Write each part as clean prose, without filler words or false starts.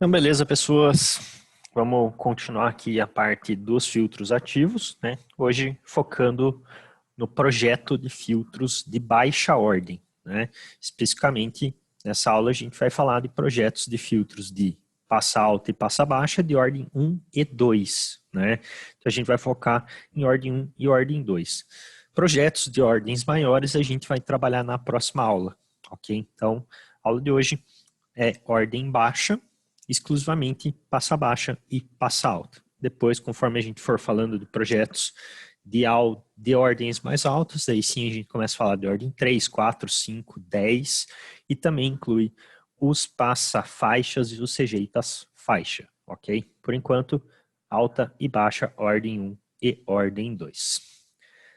Então, beleza, pessoas. Vamos continuar aqui a parte dos filtros ativos, né? Hoje focando no projeto de filtros de baixa ordem, né? Especificamente, nessa aula a gente vai falar de projetos de filtros de passa alta e passa baixa de ordem 1 e 2, né? Então a gente vai focar em ordem 1 e ordem 2. Projetos de ordens maiores a gente vai trabalhar na próxima aula, ok? Então, a aula de hoje é ordem baixa, exclusivamente passa baixa e passa alta. Depois, conforme a gente for falando de projetos de ordens mais altas, aí sim a gente começa a falar de ordem 3, 4, 5, 10 e também inclui os passa-faixas e os rejeitas-faixa, ok? Por enquanto, alta e baixa, ordem 1 e ordem 2.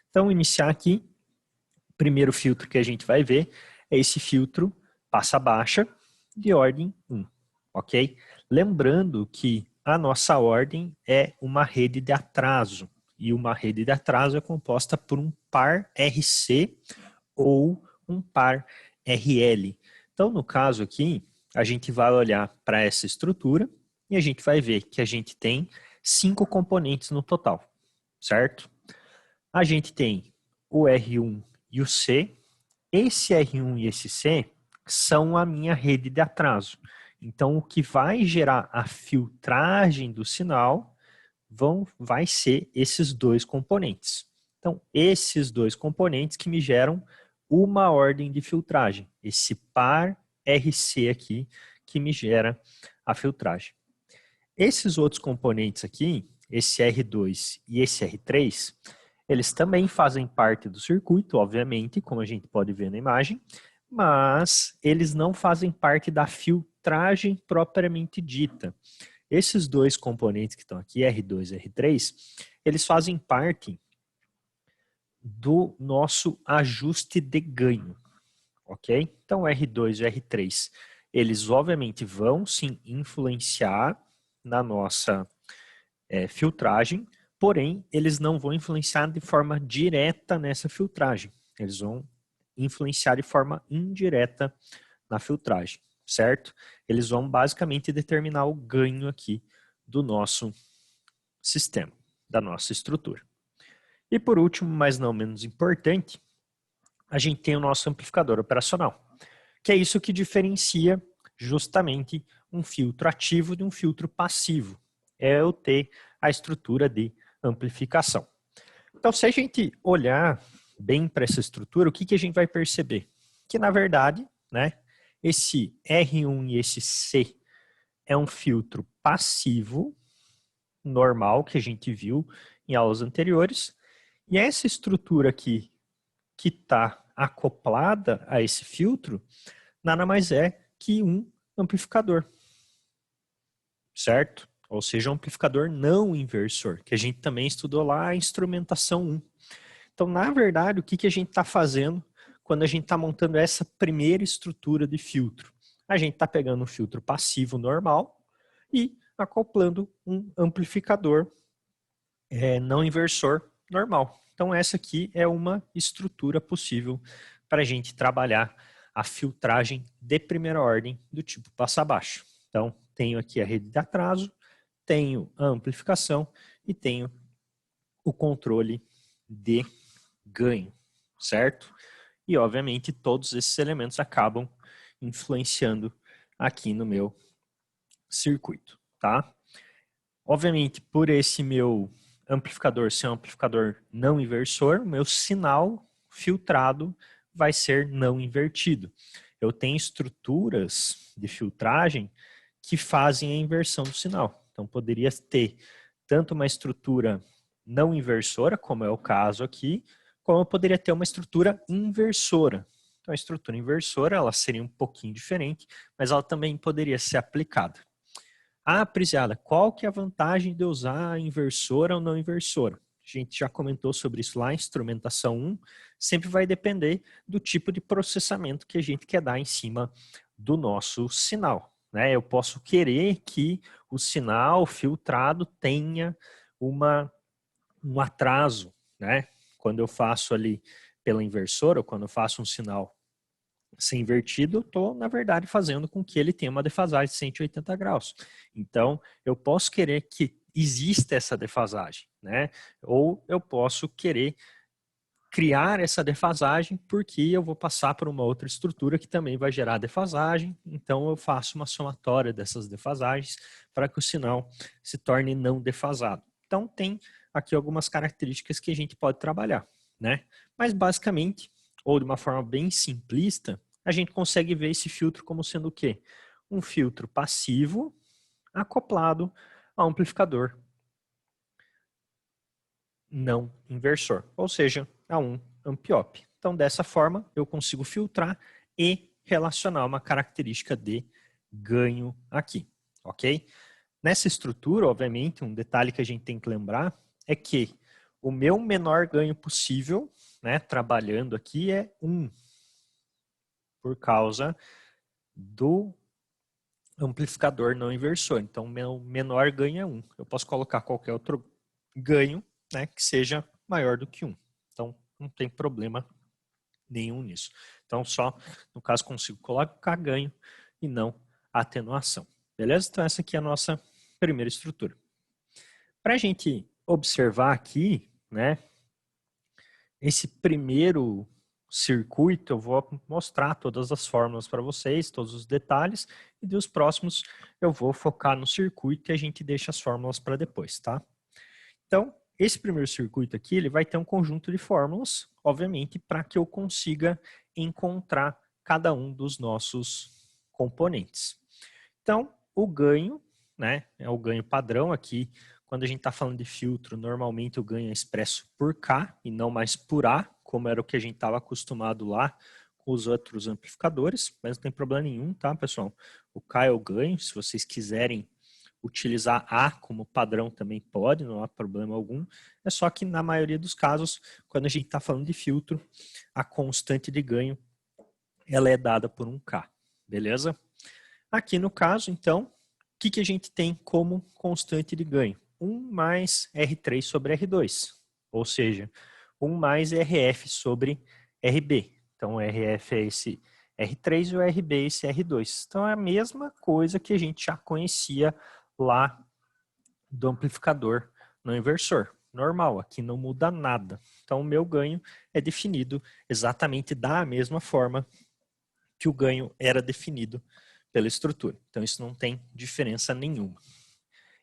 Então, iniciar aqui, o primeiro filtro que a gente vai ver é esse filtro passa-baixa de ordem 1, ok? Lembrando que a nossa ordem é uma rede de atraso, e uma rede de atraso é composta por um par RC ou um par RL. Então, no caso aqui, a gente vai olhar para essa estrutura e a gente vai ver que a gente tem 5 componentes no total, certo? A gente tem o R1 e o C. Esse R1 e esse C são a minha rede de atraso. Então, o que vai gerar a filtragem do sinal vai ser esses dois componentes. Então, esses dois componentes que me geram uma ordem de filtragem. Esse par RC aqui que me gera a filtragem. Esses outros componentes aqui, esse R2 e esse R3, eles também fazem parte do circuito, obviamente, como a gente pode ver na imagem, mas eles não fazem parte da filtragem propriamente dita. Esses dois componentes que estão aqui, R2 e R3, eles fazem parte do nosso ajuste de ganho, ok? Então, R2 e R3, eles obviamente vão sim influenciar na nossa filtragem, porém, eles não vão influenciar de forma direta nessa filtragem. Eles vão influenciar de forma indireta na filtragem, certo? Eles vão basicamente determinar o ganho aqui do nosso sistema, da nossa estrutura. E por último, mas não menos importante, a gente tem o nosso amplificador operacional, que é isso que diferencia justamente um filtro ativo de um filtro passivo. É eu ter a estrutura de amplificação. Então, se a gente olhar bem para essa estrutura, o que a gente vai perceber? Que, na verdade, né, esse R1 e esse C é um filtro passivo, normal, que a gente viu em aulas anteriores, e essa estrutura aqui, que está acoplada a esse filtro, nada mais é que um amplificador, certo? Ou seja, um amplificador não inversor, que a gente também estudou lá a instrumentação 1. Então, na verdade, o que a gente está fazendo quando a gente está montando essa primeira estrutura de filtro? A gente está pegando um filtro passivo normal e acoplando um amplificador não inversor normal. Então, essa aqui é uma estrutura possível para a gente trabalhar a filtragem de primeira ordem do tipo passa-baixo. Então, tenho aqui a rede de atraso, tenho a amplificação e tenho o controle de ganho, certo? E, obviamente, todos esses elementos acabam influenciando aqui no meu circuito, tá? Obviamente, por esse meu amplificador ser um amplificador não inversor, o meu sinal filtrado vai ser não invertido. Eu tenho estruturas de filtragem que fazem a inversão do sinal. Então, poderia ter tanto uma estrutura não inversora, como é o caso aqui, como eu poderia ter uma estrutura inversora. Então, a estrutura inversora, ela seria um pouquinho diferente, mas ela também poderia ser aplicada. Ah, Priscila, qual que é a vantagem de usar a inversora ou não inversora? A gente já comentou sobre isso lá, instrumentação 1, sempre vai depender do tipo de processamento que a gente quer dar em cima do nosso sinal, né? Eu posso querer que o sinal filtrado tenha um atraso, né? Quando eu faço ali pela inversora, ou quando eu faço um sinal ser invertido, eu estou, na verdade, fazendo com que ele tenha uma defasagem de 180 graus. Então, eu posso querer que exista essa defasagem, né? Ou eu posso querer criar essa defasagem porque eu vou passar por uma outra estrutura que também vai gerar defasagem, então eu faço uma somatória dessas defasagens para que o sinal se torne não defasado. Então tem aqui algumas características que a gente pode trabalhar, né? Mas basicamente, ou de uma forma bem simplista, a gente consegue ver esse filtro como sendo o quê? Um filtro passivo acoplado a um amplificador não inversor, ou seja, a um ampiop. Então, dessa forma, eu consigo filtrar e relacionar uma característica de ganho aqui, ok? Nessa estrutura, obviamente, um detalhe que a gente tem que lembrar é que o meu menor ganho possível, né, trabalhando aqui, é 1, por causa do amplificador não inversor. Então, meu menor ganho é 1. Eu posso colocar qualquer outro ganho, né, que seja maior do que 1. Então, não tem problema nenhum nisso. Então, só, no caso, consigo colocar ganho e não atenuação. Beleza? Então, essa aqui é a nossa primeira estrutura. Para a gente observar aqui, né, esse primeiro circuito, eu vou mostrar todas as fórmulas para vocês, todos os detalhes, e dos próximos eu vou focar no circuito e a gente deixa as fórmulas para depois, tá? Então, esse primeiro circuito aqui, ele vai ter um conjunto de fórmulas, obviamente, para que eu consiga encontrar cada um dos nossos componentes. Então, o ganho, né, é o ganho padrão aqui. Quando a gente está falando de filtro, normalmente o ganho é expresso por K e não mais por A, como era o que a gente estava acostumado lá com os outros amplificadores, mas não tem problema nenhum, tá, pessoal? O K é o ganho, se vocês quiserem utilizar A como padrão também pode, não há problema algum. É só que na maioria dos casos, quando a gente está falando de filtro, a constante de ganho ela é dada por um K, beleza? Aqui no caso, então, o que a gente tem como constante de ganho? 1 mais R3 sobre R2, ou seja, 1 mais RF sobre RB. Então, o RF é esse R3 e o RB é esse R2. Então, é a mesma coisa que a gente já conhecia lá do amplificador no inversor. Normal, aqui não muda nada. Então, o meu ganho é definido exatamente da mesma forma que o ganho era definido pela estrutura. Então, isso não tem diferença nenhuma.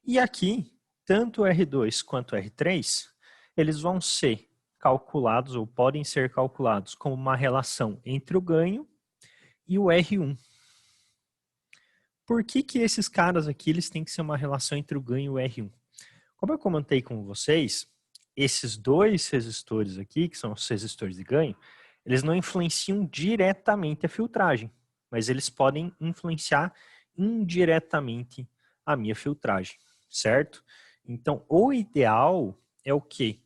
E aqui, tanto o R2 quanto o R3, eles vão ser calculados, ou podem ser calculados, como uma relação entre o ganho e o R1. Por que esses caras aqui eles têm que ser uma relação entre o ganho e o R1? Como eu comentei com vocês, esses dois resistores aqui, que são os resistores de ganho, eles não influenciam diretamente a filtragem, mas eles podem influenciar indiretamente a minha filtragem, certo? Então, o ideal é o quê?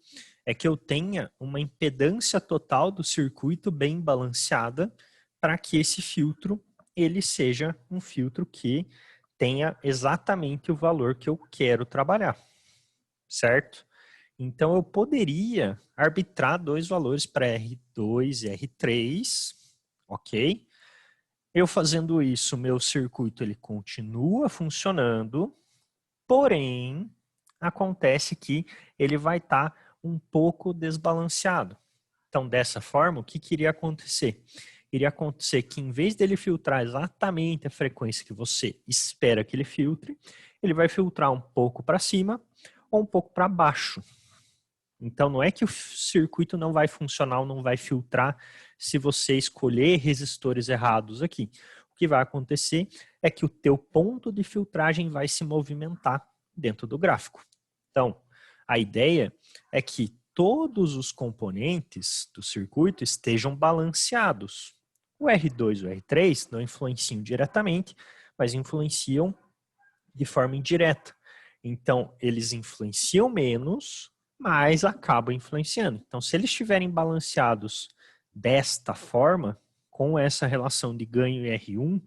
É que eu tenha uma impedância total do circuito bem balanceada para que esse filtro ele seja um filtro que tenha exatamente o valor que eu quero trabalhar, certo? Então eu poderia arbitrar dois valores para R2 e R3, ok? Eu fazendo isso, meu circuito ele continua funcionando, porém acontece que ele vai estar um pouco desbalanceado. Então dessa forma, o que iria acontecer? Iria acontecer que em vez dele filtrar exatamente a frequência que você espera que ele filtre, ele vai filtrar um pouco para cima ou um pouco para baixo. Então não é que o circuito não vai funcionar ou não vai filtrar se você escolher resistores errados aqui. O que vai acontecer é que o teu ponto de filtragem vai se movimentar dentro do gráfico. Então, a ideia é que todos os componentes do circuito estejam balanceados. O R2 e o R3 não influenciam diretamente, mas influenciam de forma indireta. Então, eles influenciam menos, mas acabam influenciando. Então, se eles estiverem balanceados desta forma, com essa relação de ganho e R1,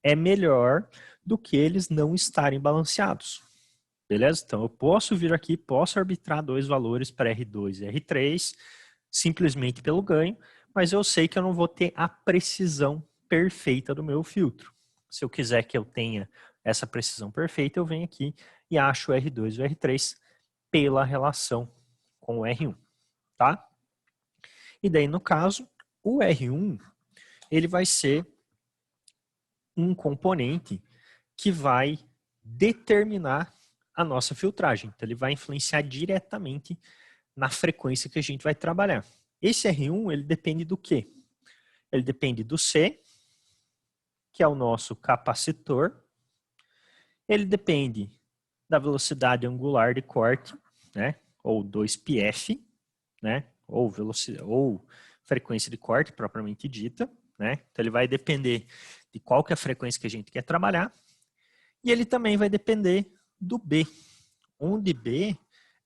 é melhor do que eles não estarem balanceados. Beleza? Então, eu posso vir aqui, posso arbitrar dois valores para R2 e R3, simplesmente pelo ganho, mas eu sei que eu não vou ter a precisão perfeita do meu filtro. Se eu quiser que eu tenha essa precisão perfeita, eu venho aqui e acho o R2 e o R3 pela relação com o R1, tá? E daí, no caso, o R1, ele vai ser um componente que vai determinar a nossa filtragem. Então, ele vai influenciar diretamente na frequência que a gente vai trabalhar. Esse R1, ele depende do quê? Ele depende do C, que é o nosso capacitor. Ele depende da velocidade angular de corte, né? Ou 2πf, né? Ou frequência de corte propriamente dita, né? Então ele vai depender de qual que é a frequência que a gente quer trabalhar. E ele também vai depender do B, onde B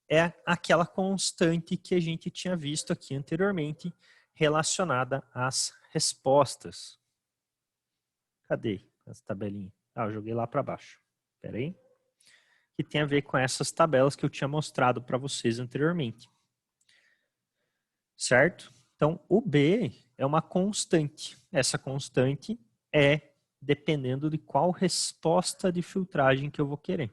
é aquela constante que a gente tinha visto aqui anteriormente relacionada às respostas. Cadê essa tabelinha? Ah, eu joguei lá para baixo. Espera aí. Que tem a ver com essas tabelas que eu tinha mostrado para vocês anteriormente. Certo? Então, o B é uma constante. Essa constante é dependendo de qual resposta de filtragem que eu vou querer.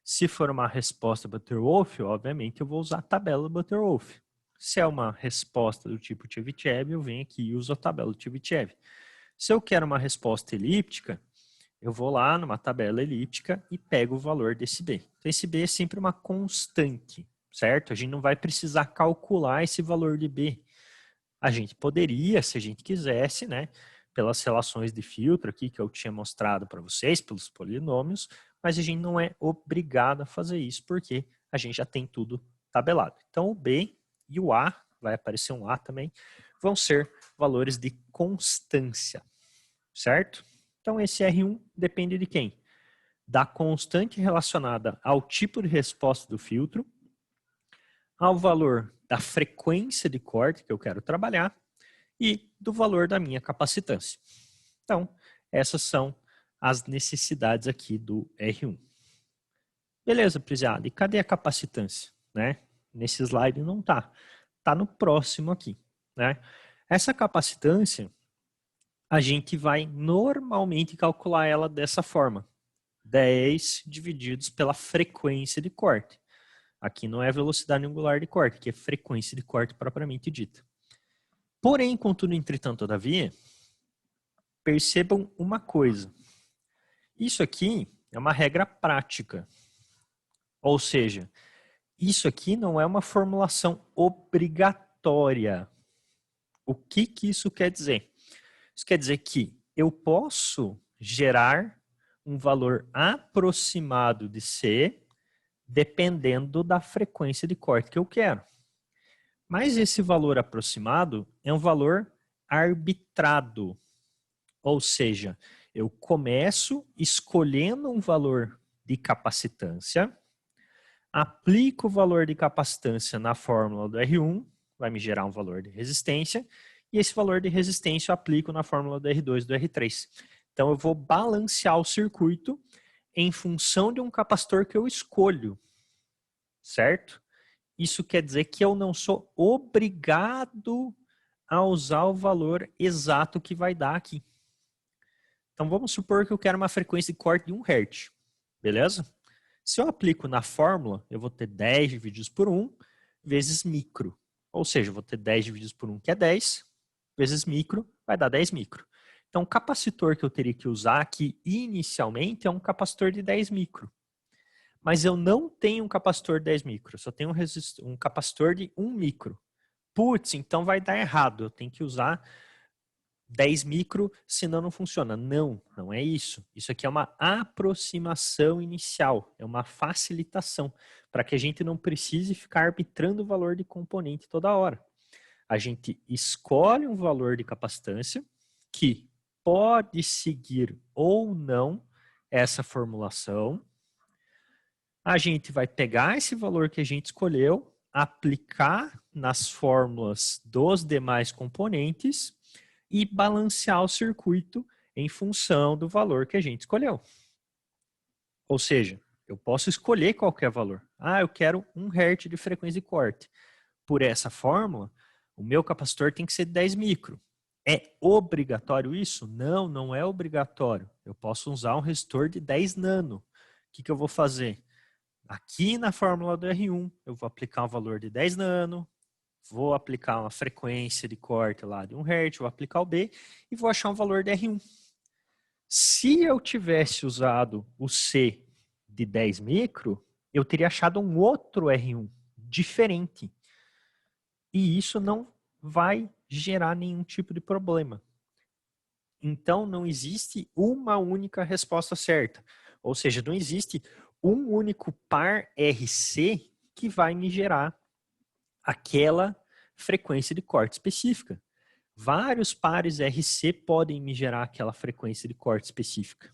Se for uma resposta Butterworth, obviamente eu vou usar a tabela Butterworth. Se é uma resposta do tipo Chebyshev, eu venho aqui e uso a tabela Chebyshev. Se eu quero uma resposta elíptica, eu vou lá numa tabela elíptica e pego o valor desse B. Então, esse B é sempre uma constante, certo? A gente não vai precisar calcular esse valor de B. A gente poderia, se a gente quisesse, né, pelas relações de filtro aqui que eu tinha mostrado para vocês, pelos polinômios, mas a gente não é obrigado a fazer isso porque a gente já tem tudo tabelado. Então, o B e o A, vai aparecer um A também, vão ser valores de constância, certo? Então, esse R1 depende de quem? Da constante relacionada ao tipo de resposta do filtro, ao valor da frequência de corte que eu quero trabalhar e do valor da minha capacitância. Então, essas são as necessidades aqui do R1. Beleza, Prisiado, e cadê a capacitância? Né? Nesse slide não está. Está no próximo aqui. Né? Essa capacitância, a gente vai normalmente calcular ela dessa forma. 10 divididos pela frequência de corte. Aqui não é velocidade angular de corte, aqui é frequência de corte propriamente dita. Porém, contudo, entretanto, todavia, percebam uma coisa. Isso aqui é uma regra prática. Ou seja, isso aqui não é uma formulação obrigatória. O que isso quer dizer? Isso quer dizer que eu posso gerar um valor aproximado de C dependendo da frequência de corte que eu quero. Mas esse valor aproximado é um valor arbitrado. Ou seja, eu começo escolhendo um valor de capacitância, aplico o valor de capacitância na fórmula do R1, vai me gerar um valor de resistência, e esse valor de resistência eu aplico na fórmula do R2 e do R3. Então eu vou balancear o circuito em função de um capacitor que eu escolho, certo? Isso quer dizer que eu não sou obrigado a usar o valor exato que vai dar aqui. Então vamos supor que eu quero uma frequência de corte de 1 Hz, beleza? Se eu aplico na fórmula, eu vou ter 10 divididos por 1 vezes micro. Ou seja, eu vou ter 10 divididos por 1, que é 10, vezes micro, vai dar 10 micro. Então o capacitor que eu teria que usar aqui inicialmente é um capacitor de 10 micro. Mas eu não tenho um capacitor de 10 micro, eu só tenho um capacitor de 1 micro. Putz, então vai dar errado, eu tenho que usar 10 micro, senão não funciona. Não, não é isso. Isso aqui é uma aproximação inicial, é uma facilitação, para que a gente não precise ficar arbitrando o valor de componente toda hora. A gente escolhe um valor de capacitância que pode seguir ou não essa formulação. A gente vai pegar esse valor que a gente escolheu, aplicar nas fórmulas dos demais componentes e balancear o circuito em função do valor que a gente escolheu. Ou seja, eu posso escolher qualquer valor. Ah, eu quero 1 Hz de frequência de corte. Por essa fórmula, o meu capacitor tem que ser 10 micro. É obrigatório isso? Não, não é obrigatório. Eu posso usar um resistor de 10 nano. O que eu vou fazer? Aqui na fórmula do R1, eu vou aplicar um valor de 10 nano, vou aplicar uma frequência de corte lá de 1 Hz, vou aplicar o B e vou achar um valor de R1. Se eu tivesse usado o C de 10 micro, eu teria achado um outro R1 diferente. E isso não vai gerar nenhum tipo de problema. Então, não existe uma única resposta certa. Ou seja, não existe um único par RC que vai me gerar aquela frequência de corte específica. Vários pares RC podem me gerar aquela frequência de corte específica,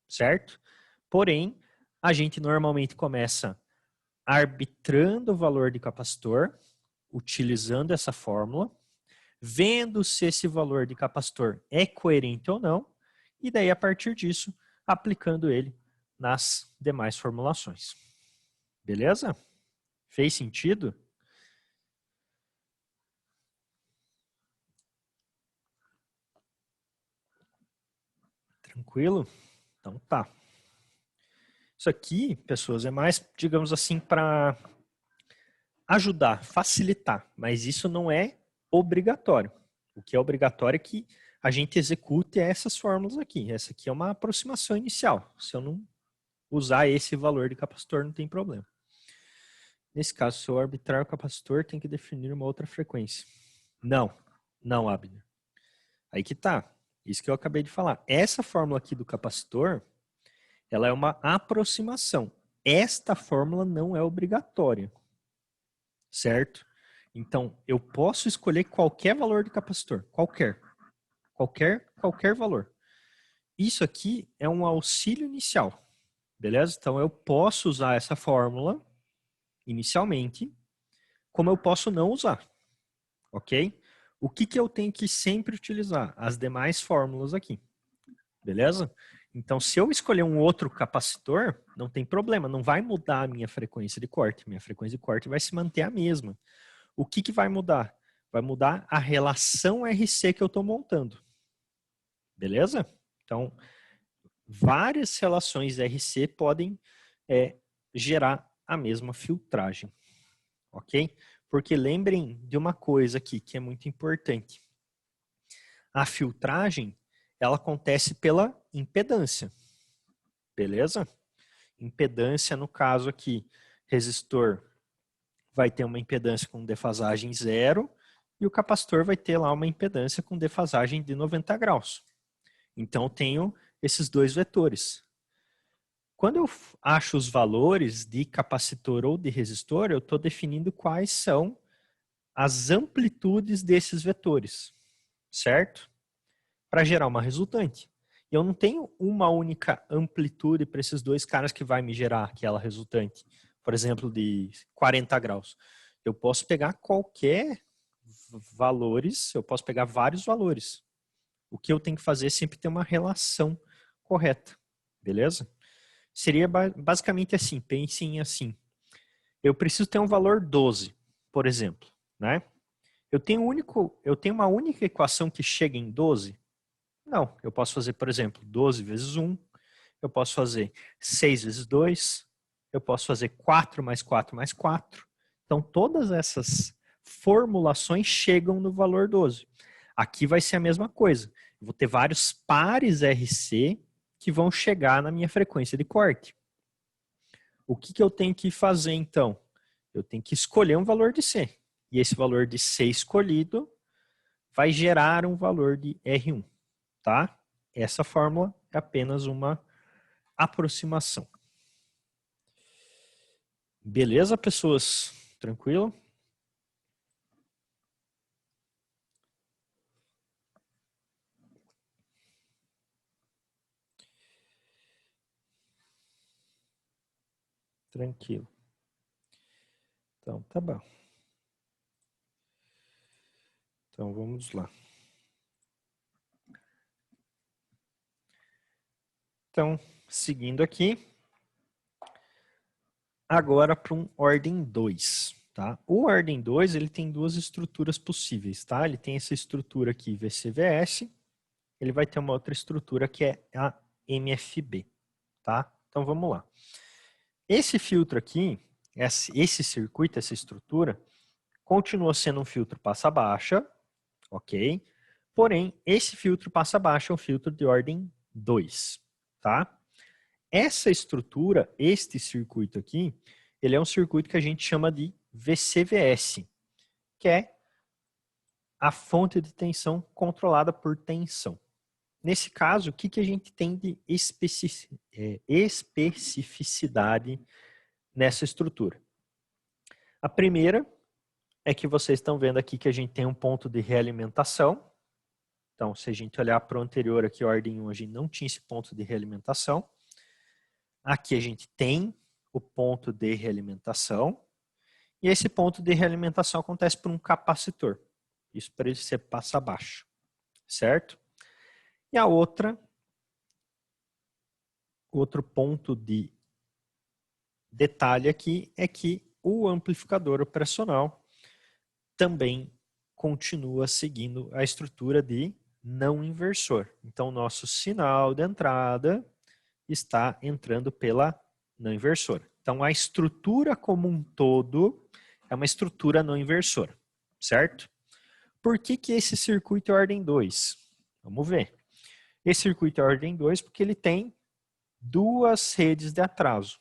certo? Porém, a gente normalmente começa arbitrando o valor de capacitor, utilizando essa fórmula, vendo se esse valor de capacitor é coerente ou não, e daí, a partir disso, aplicando ele nas demais formulações. Beleza? Fez sentido? Tranquilo? Então tá. Isso aqui, pessoas, é mais, digamos assim, para ajudar, facilitar, mas isso não é obrigatório. O que é obrigatório é que a gente execute essas fórmulas aqui. Essa aqui é uma aproximação inicial. Se eu não usar esse valor de capacitor, não tem problema. Nesse caso, se eu arbitrar o capacitor, tem que definir uma outra frequência. Não, não, Abner. Aí que tá. Isso que eu acabei de falar. Essa fórmula aqui do capacitor, ela é uma aproximação. Esta fórmula não é obrigatória. Certo? Então, eu posso escolher qualquer valor de capacitor. Qualquer valor. Isso aqui é um auxílio inicial. Beleza? Então, eu posso usar essa fórmula inicialmente, como eu posso não usar. Ok? O que eu tenho que sempre utilizar? As demais fórmulas aqui. Beleza? Então, se eu escolher um outro capacitor, não tem problema, não vai mudar a minha frequência de corte. Minha frequência de corte vai se manter a mesma. O que vai mudar? Vai mudar a relação RC que eu estou montando. Beleza? Então, várias relações RC podem gerar a mesma filtragem. Ok? Porque lembrem de uma coisa aqui que é muito importante. A filtragem, ela acontece pela impedância. Beleza? Impedância, no caso aqui, resistor vai ter uma impedância com defasagem 0 e o capacitor vai ter lá uma impedância com defasagem de 90 graus. Então, eu tenho esses dois vetores. Quando eu acho os valores de capacitor ou de resistor, eu estou definindo quais são as amplitudes desses vetores, certo? Para gerar uma resultante. Eu não tenho uma única amplitude para esses dois caras que vai me gerar aquela resultante. Por exemplo, de 40 graus. Eu posso pegar qualquer valores, eu posso pegar vários valores. O que eu tenho que fazer é sempre ter uma relação correta. Beleza? Seria basicamente assim, pensem assim. Eu preciso ter um valor 12, por exemplo, né? Eu tenho uma única equação que chega em 12? Não, eu posso fazer, por exemplo, 12 vezes 1, eu posso fazer 6 vezes 2, eu posso fazer 4 mais 4 mais 4. Então, todas essas formulações chegam no valor 12. Aqui vai ser a mesma coisa. Eu vou ter vários pares RC que vão chegar na minha frequência de corte. O que eu tenho que fazer, então? Eu tenho que escolher um valor de C. E esse valor de C escolhido vai gerar um valor de R1. Tá? Essa fórmula é apenas uma aproximação. Beleza, pessoas? Tranquilo? Tranquilo. Então, tá bom. Então, vamos lá. Então, seguindo aqui, agora para um ordem 2, Tá? O Ordem 2 ele tem duas estruturas possíveis. Tá? Ele tem essa estrutura aqui, VCVS, ele vai ter uma outra estrutura que é a MFB. Tá? Então vamos lá. Esse filtro aqui, esse circuito, essa estrutura, continua sendo um filtro passa baixa, ok? Porém, esse filtro passa baixa é um filtro de ordem 2, tá? Essa estrutura, este circuito aqui, ele é um circuito que a gente chama de VCVS, que é a fonte de tensão controlada por tensão. Nesse caso, o que a gente tem de especificidade nessa estrutura? A primeira é que vocês estão vendo aqui que a gente tem um ponto de realimentação. Então, se a gente olhar para o anterior aqui, a ordem 1, a gente não tinha esse ponto de realimentação. Aqui a gente tem o ponto de realimentação. E esse ponto de realimentação acontece por um capacitor. Isso para ele ser passa baixo, certo? E a outro ponto de detalhe aqui é que o amplificador operacional também continua seguindo a estrutura de não inversor. Então, o nosso sinal de entrada está entrando pela não inversora. Então, a estrutura como um todo é uma estrutura não inversora, certo? Por que esse circuito é ordem 2? Vamos ver. Esse circuito é ordem 2 porque ele tem duas redes de atraso.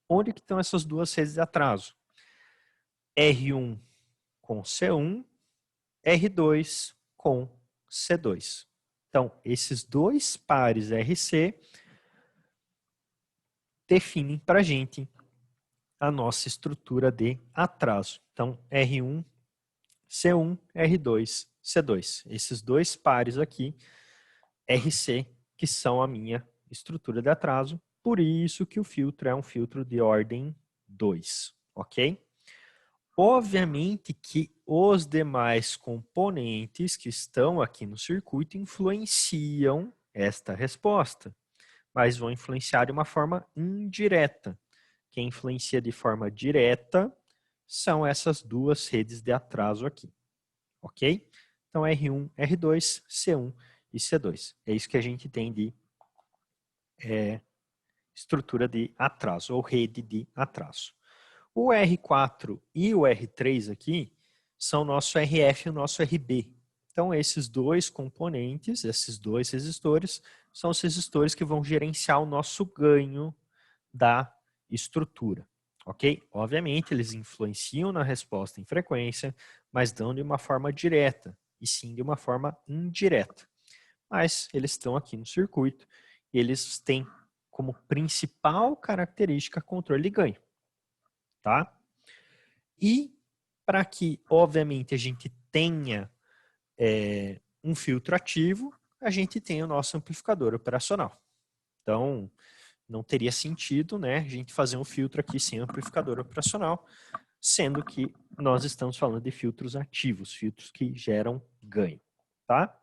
Onde que estão essas duas redes de atraso? R1 com C1, R2 com C2. Então, esses dois pares RC definem para a gente a nossa estrutura de atraso. Então, R1, C1, R2, C2. Esses dois pares aqui, RC, que são a minha estrutura de atraso. Por isso que o filtro é um filtro de ordem 2, ok? Obviamente que os demais componentes que estão aqui no circuito influenciam esta resposta, mas vão influenciar de uma forma indireta. Quem influencia de forma direta são essas duas redes de atraso aqui, ok? Então, R1, R2, C1 e C2. É isso que a gente tem de estrutura de atraso, ou rede de atraso. O R4 e o R3 aqui são o nosso RF e o nosso RB. Então, esses dois componentes, esses dois resistores, são os resistores que vão gerenciar o nosso ganho da estrutura, ok? Obviamente, eles influenciam na resposta em frequência, mas não de uma forma direta, e sim de uma forma indireta. Mas eles estão aqui no circuito e eles têm como principal característica controle de ganho, tá? E para que, obviamente, a gente tenha um filtro ativo, a gente tem o nosso amplificador operacional. Então, não teria sentido, né, a gente fazer um filtro aqui sem amplificador operacional, sendo que nós estamos falando de filtros ativos, filtros que geram ganho, tá?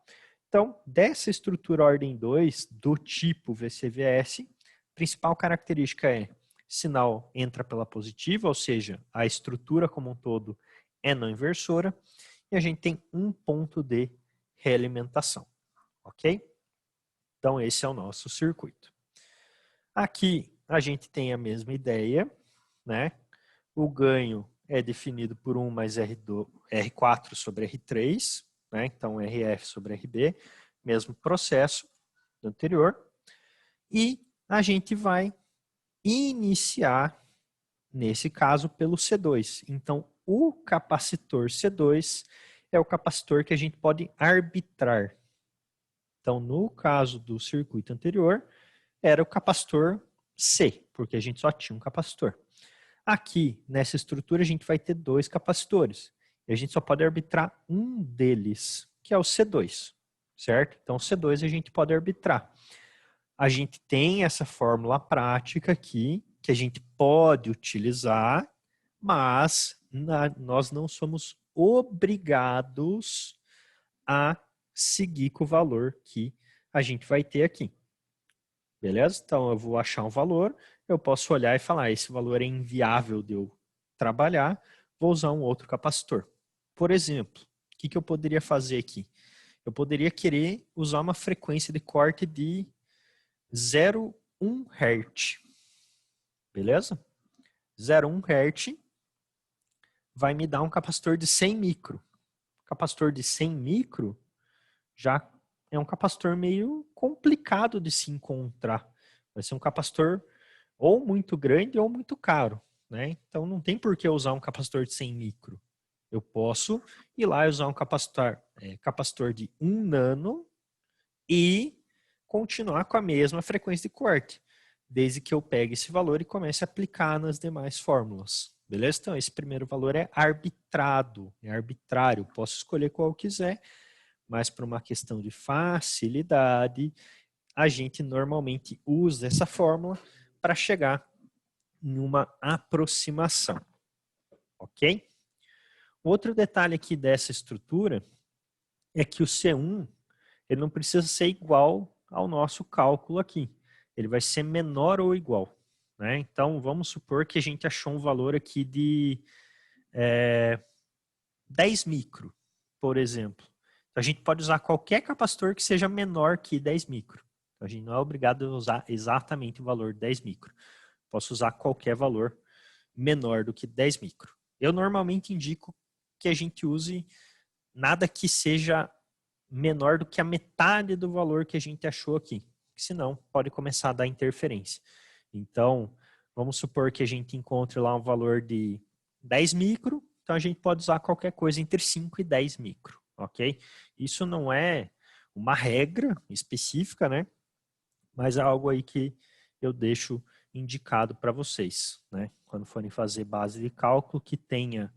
Então, dessa estrutura ordem 2, do tipo VCVS, a principal característica é sinal entra pela positiva, ou seja, a estrutura como um todo é não inversora, e a gente tem um ponto de realimentação, ok? Então, esse é o nosso circuito. Aqui, a gente tem a mesma ideia, né? O ganho é definido por 1 mais R4 sobre R3, né? Então, RF sobre RB, mesmo processo do anterior. E a gente vai iniciar, nesse caso, pelo C2. Então, o capacitor C2 é o capacitor que a gente pode arbitrar. Então, no caso do circuito anterior, era o capacitor C, porque a gente só tinha um capacitor. Aqui, nessa estrutura, a gente vai ter dois capacitores. E a gente só pode arbitrar um deles, que é o C2, certo? Então, o C2 a gente pode arbitrar. A gente tem essa fórmula prática aqui, que a gente pode utilizar, mas nós não somos obrigados a seguir com o valor que a gente vai ter aqui. Beleza? Então, eu vou achar um valor, eu posso olhar e falar, esse valor é inviável de eu trabalhar, vou usar um outro capacitor. Por exemplo, o que eu poderia fazer aqui? Eu poderia querer usar uma frequência de corte de 0,1 Hz. Beleza? 0,1 Hz vai me dar um capacitor de 100 micro. Capacitor de 100 micro já é um capacitor meio complicado de se encontrar. Vai ser um capacitor ou muito grande ou muito caro, né? Então não tem por que eu usar um capacitor de 100 micro. Eu posso ir lá e usar um capacitor de 1 nano e continuar com a mesma frequência de corte, desde que eu pegue esse valor e comece a aplicar nas demais fórmulas. Beleza? Então esse primeiro valor é arbitrado, é arbitrário. Posso escolher qual eu quiser, mas por uma questão de facilidade, a gente normalmente usa essa fórmula para chegar em uma aproximação. Ok? Outro detalhe aqui dessa estrutura é que o C1 ele não precisa ser igual ao nosso cálculo aqui. Ele vai ser menor ou igual. Né? Então, vamos supor que a gente achou um valor aqui de 10 micro, por exemplo. Então, a gente pode usar qualquer capacitor que seja menor que 10 micro. Então, a gente não é obrigado a usar exatamente o valor 10 micro. Posso usar qualquer valor menor do que 10 micro. Eu normalmente indico que a gente use nada que seja menor do que a metade do valor que a gente achou aqui. Senão, pode começar a dar interferência. Então, vamos supor que a gente encontre lá um valor de 10 micro, então a gente pode usar qualquer coisa entre 5 e 10 micro, ok? Isso não é uma regra específica, né? Mas é algo aí que eu deixo indicado para vocês, né? Quando forem fazer base de cálculo que tenha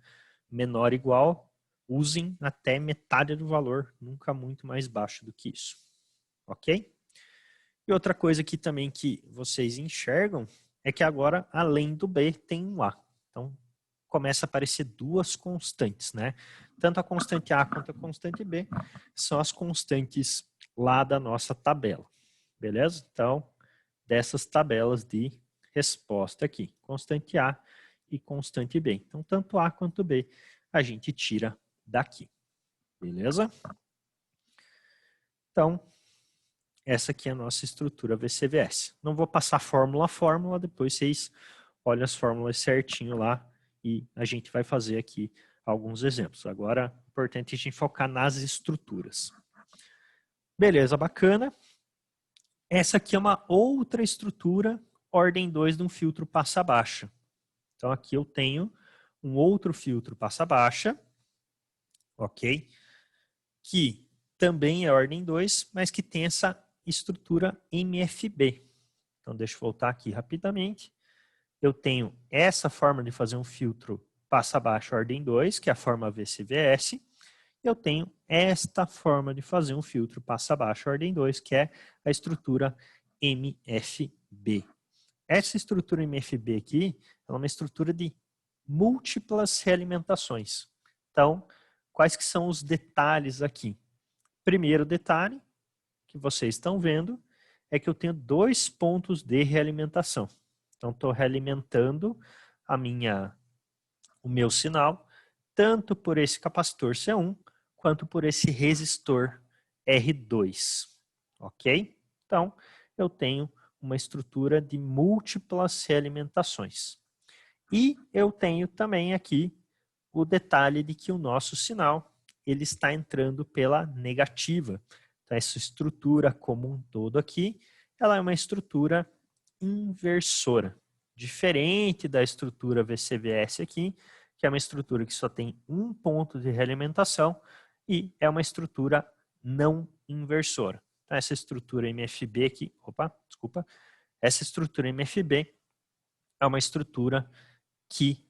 menor ou igual, usem até metade do valor, nunca muito mais baixo do que isso, ok? E outra coisa aqui também que vocês enxergam é que agora, além do B, tem um A. Então, começa a aparecer duas constantes, né? Tanto a constante A quanto a constante B são as constantes lá da nossa tabela, beleza? Então, dessas tabelas de resposta aqui, constante A e constante B. Então, tanto A quanto B a gente tira daqui, beleza? Então, essa aqui é a nossa estrutura VCVS. Não vou passar fórmula a fórmula, depois vocês olham as fórmulas certinho lá e a gente vai fazer aqui alguns exemplos. Agora, é importante a gente focar nas estruturas. Beleza, bacana. Essa aqui é uma outra estrutura, ordem 2 de um filtro passa-baixa. Então, aqui eu tenho um outro filtro passa-baixa, ok? Que também é ordem 2, mas que tem essa estrutura MFB. Então, deixa eu voltar aqui rapidamente. Eu tenho essa forma de fazer um filtro passa-baixo ordem 2, que é a forma VCVS. Eu tenho esta forma de fazer um filtro passa-baixo ordem 2, que é a estrutura MFB. Essa estrutura MFB aqui é uma estrutura de múltiplas realimentações. Então, quais que são os detalhes aqui? Primeiro detalhe que vocês estão vendo é que eu tenho 2 pontos de realimentação. Então, estou realimentando o meu sinal tanto por esse capacitor C1 quanto por esse resistor R2. Ok? Então, eu tenho uma estrutura de múltiplas realimentações. E eu tenho também aqui o detalhe de que o nosso sinal ele está entrando pela negativa. Então, essa estrutura como um todo aqui, ela é uma estrutura inversora. Diferente da estrutura VCVS aqui, que é uma estrutura que só tem um ponto de realimentação e é uma estrutura não inversora. Então, essa estrutura MFB aqui, essa estrutura MFB é uma estrutura que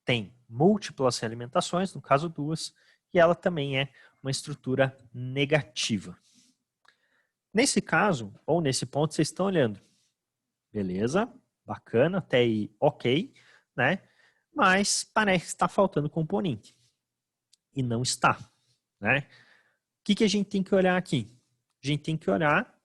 tem múltiplas realimentações, no caso duas, e ela também é uma estrutura negativa. Nesse caso, ou nesse ponto, vocês estão olhando. Beleza, bacana, até aí ok, né? Mas parece que está faltando componente. E não está, né? O que a gente tem que olhar aqui? A gente tem que olhar,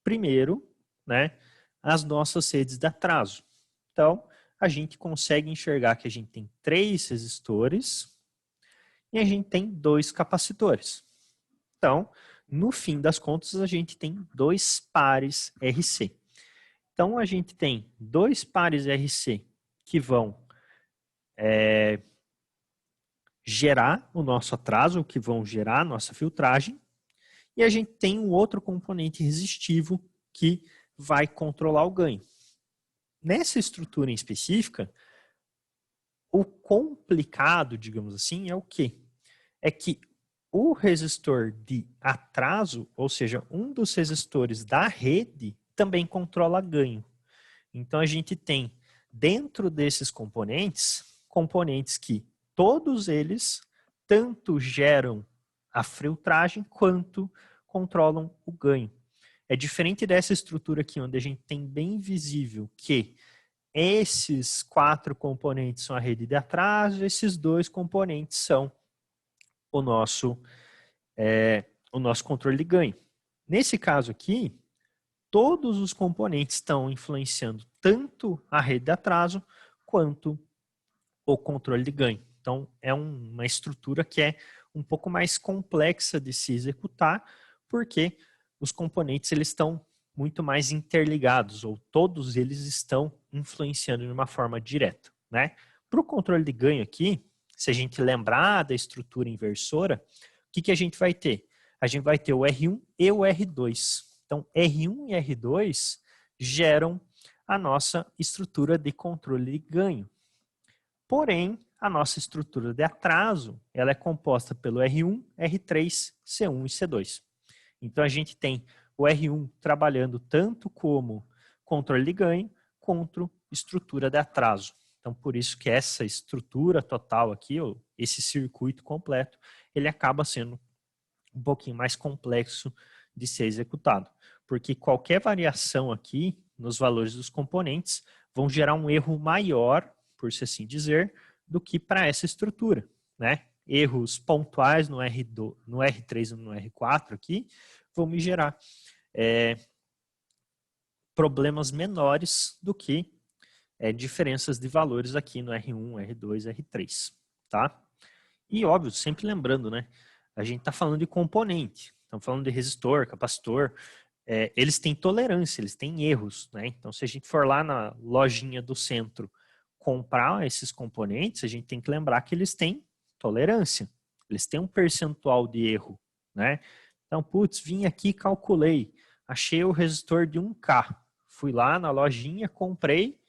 primeiro, né, as nossas redes de atraso. Então, a gente consegue enxergar que a gente tem 3 resistores e a gente tem 2 capacitores. Então, no fim das contas, a gente tem 2 pares RC. Então, a gente tem 2 pares RC que vão gerar o nosso atraso, que vão gerar a nossa filtragem, e a gente tem um outro componente resistivo que vai controlar o ganho. Nessa estrutura em específica, o complicado, digamos assim, é o quê? É que o resistor de atraso, ou seja, um dos resistores da rede, também controla ganho. Então a gente tem dentro desses componentes, componentes que todos eles tanto geram a filtragem quanto controlam o ganho. É diferente dessa estrutura aqui, onde a gente tem bem visível que esses 4 componentes são a rede de atraso, esses 2 componentes são o nosso controle de ganho. Nesse caso aqui, todos os componentes estão influenciando tanto a rede de atraso quanto o controle de ganho. Então, é uma estrutura que é um pouco mais complexa de se executar, porque os componentes eles estão muito mais interligados, ou todos eles estão influenciando de uma forma direta, né? Para o controle de ganho aqui, se a gente lembrar da estrutura inversora, o que a gente vai ter? A gente vai ter o R1 e o R2. Então, R1 e R2 geram a nossa estrutura de controle de ganho. Porém, a nossa estrutura de atraso, ela é composta pelo R1, R3, C1 e C2. Então, a gente tem o R1 trabalhando tanto como controle de ganho, quanto estrutura de atraso. Então, por isso que essa estrutura total aqui, ou esse circuito completo, ele acaba sendo um pouquinho mais complexo de ser executado. Porque qualquer variação aqui nos valores dos componentes vão gerar um erro maior, por se assim dizer, do que para essa estrutura, né? Erros pontuais no R2, no R3 e no R4 aqui vão me gerar problemas menores do que diferenças de valores aqui no R1, R2, R3, tá? E óbvio, sempre lembrando, né? A gente está falando de componente, estamos falando de resistor, capacitor, eles têm tolerância, eles têm erros, né? Então, se a gente for lá na lojinha do centro comprar esses componentes, a gente tem que lembrar que eles têm tolerância, eles têm um percentual de erro, né? Então, putz, vim aqui, calculei, achei o resistor de 1K, fui lá na lojinha, comprei,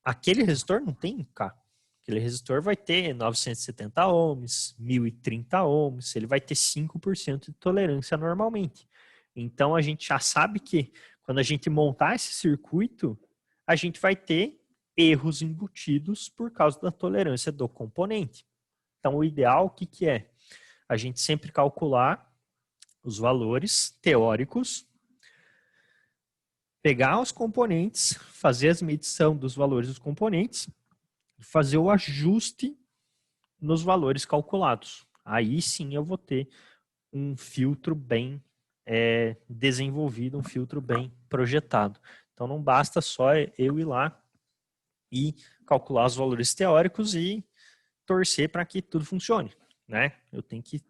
aquele resistor não tem 1K. Aquele resistor vai ter 970 ohms, 1030 ohms, ele vai ter 5% de tolerância normalmente. Então a gente já sabe que quando a gente montar esse circuito, a gente vai ter erros embutidos por causa da tolerância do componente. Então o ideal, o que é? A gente sempre calcular os valores teóricos, pegar os componentes, fazer as medição dos valores dos componentes, fazer o ajuste nos valores calculados. Aí sim eu vou ter um filtro bem desenvolvido, um filtro bem projetado. Então não basta só eu ir lá e calcular os valores teóricos e torcer para que tudo funcione, né? Eu tenho que,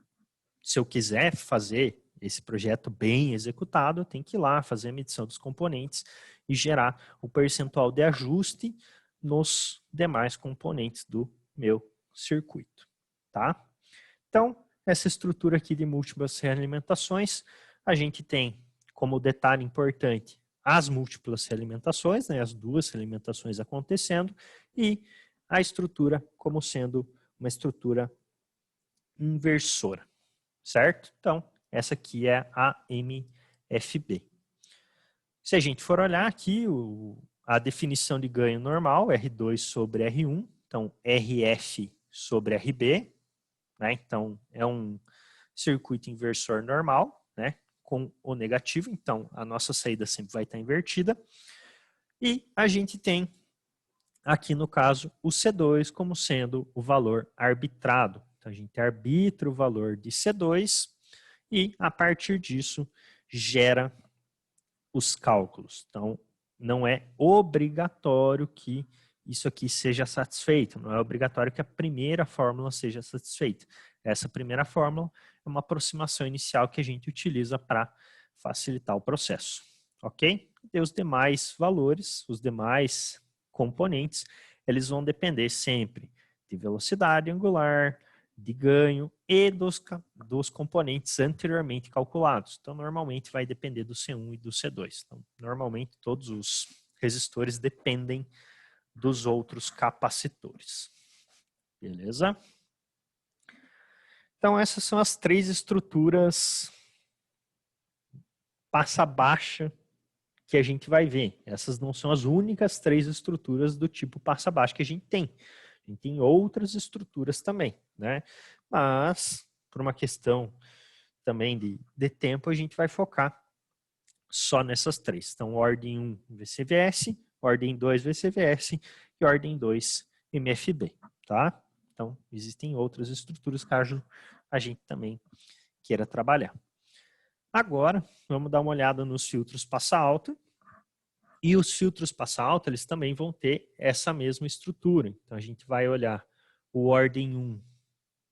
se eu quiser fazer esse projeto bem executado, eu tenho que ir lá fazer a medição dos componentes e gerar o percentual de ajuste nos demais componentes do meu circuito, tá? Então, essa estrutura aqui de múltiplas realimentações, a gente tem como detalhe importante as múltiplas realimentações, né, as 2 realimentações acontecendo, e a estrutura como sendo uma estrutura inversora, certo? Então, essa aqui é a MFB. Se a gente for olhar aqui, a definição de ganho normal, R2 sobre R1, então RF sobre RB, né? Então é um circuito inversor normal, né? Com o negativo, então a nossa saída sempre vai estar invertida. E a gente tem aqui no caso o C2 como sendo o valor arbitrado. Então a gente arbitra o valor de C2 e a partir disso gera os cálculos. Então não é obrigatório que isso aqui seja satisfeito. Não é obrigatório que a primeira fórmula seja satisfeita. Essa primeira fórmula é uma aproximação inicial que a gente utiliza para facilitar o processo. Ok? E os demais valores, os demais componentes, eles vão depender sempre de velocidade angular, de ganho e dos componentes anteriormente calculados. Então, normalmente vai depender do C1 e do C2. Então, normalmente todos os resistores dependem dos outros capacitores. Beleza? Então, essas são as três estruturas passa baixa que a gente vai ver. Essas não são as únicas três estruturas do tipo passa baixa que a gente tem. A gente tem outras estruturas também, né? Mas, por uma questão também de tempo, a gente vai focar só nessas três. Então, ordem 1 VCVS, ordem 2 VCVS e ordem 2 MFB, tá? Então, existem outras estruturas caso a gente também queira trabalhar. Agora, vamos dar uma olhada nos filtros passa alta. E os filtros passa alta, eles também vão ter essa mesma estrutura. Então, a gente vai olhar o ordem 1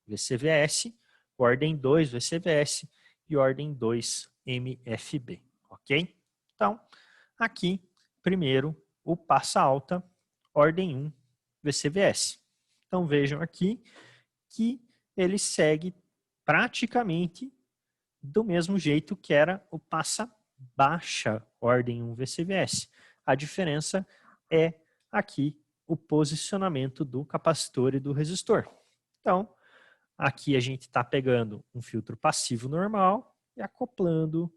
VCVS, ordem 2 VCVS e ordem 2 MFB, ok? Então, aqui, primeiro, o passa alta, ordem 1 VCVS. Então, vejam aqui que ele segue praticamente do mesmo jeito que era o passa baixa, ordem 1 VCVS. A diferença é aqui o posicionamento do capacitor e do resistor. Então, aqui a gente está pegando um filtro passivo normal e acoplando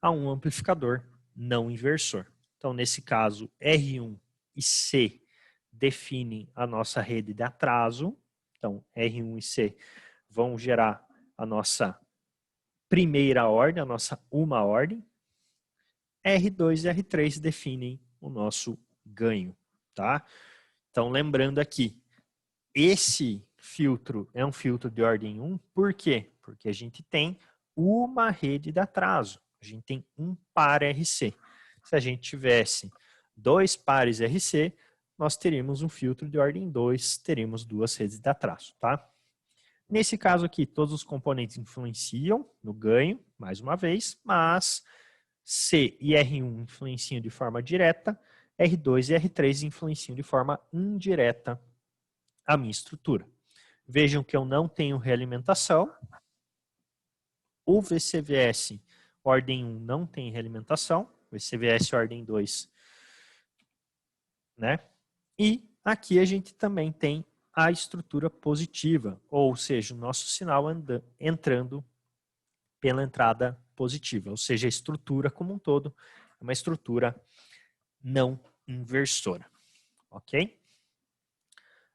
a um amplificador não inversor. Então, nesse caso, R1 e C definem a nossa rede de atraso. Então, R1 e C vão gerar a nossa primeira ordem, a nossa uma ordem. R2 e R3 definem o nosso ganho, tá? Então, lembrando aqui, esse filtro é um filtro de ordem 1, por quê? Porque a gente tem uma rede de atraso, a gente tem um par RC. Se a gente tivesse dois pares RC, nós teríamos um filtro de ordem 2, teríamos duas redes de atraso, tá? Nesse caso aqui, todos os componentes influenciam no ganho, mais uma vez, mas C e R1 influenciam de forma direta, R2 e R3 influenciam de forma indireta a minha estrutura. Vejam que eu não tenho realimentação. O VCVS ordem 1 não tem realimentação. O VCVS ordem 2, né? E aqui a gente também tem a estrutura positiva, ou seja, o nosso sinal entrando pela entrada positiva, ou seja, a estrutura como um todo é uma estrutura não inversora, ok?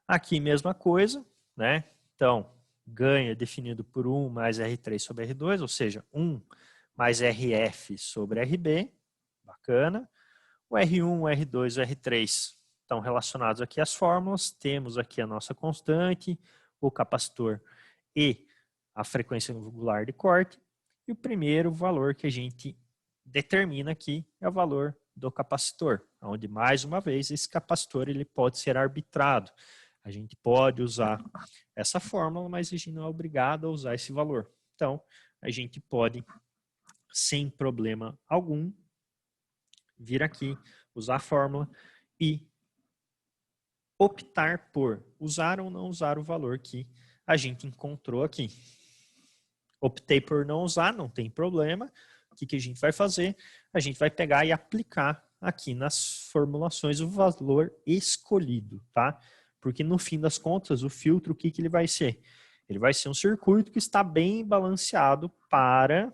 Aqui mesma coisa, né? Então, ganho é definido por 1 mais R3 sobre R2, ou seja, 1 mais RF sobre RB, bacana. O R1, o R2 e o R3 estão relacionados aqui às fórmulas, temos aqui a nossa constante, o capacitor e a frequência angular de corte, e o primeiro valor que a gente determina aqui é o valor do capacitor, onde, mais uma vez, esse capacitor ele pode ser arbitrado. A gente pode usar essa fórmula, mas a gente não é obrigado a usar esse valor. Então, a gente pode, sem problema algum, vir aqui, usar a fórmula e optar por usar ou não usar o valor que a gente encontrou aqui. Optei por não usar, não tem problema. O que a gente vai fazer? A gente vai pegar e aplicar aqui nas formulações o valor escolhido, tá? Porque no fim das contas, o filtro, o que ele vai ser? Ele vai ser um circuito que está bem balanceado para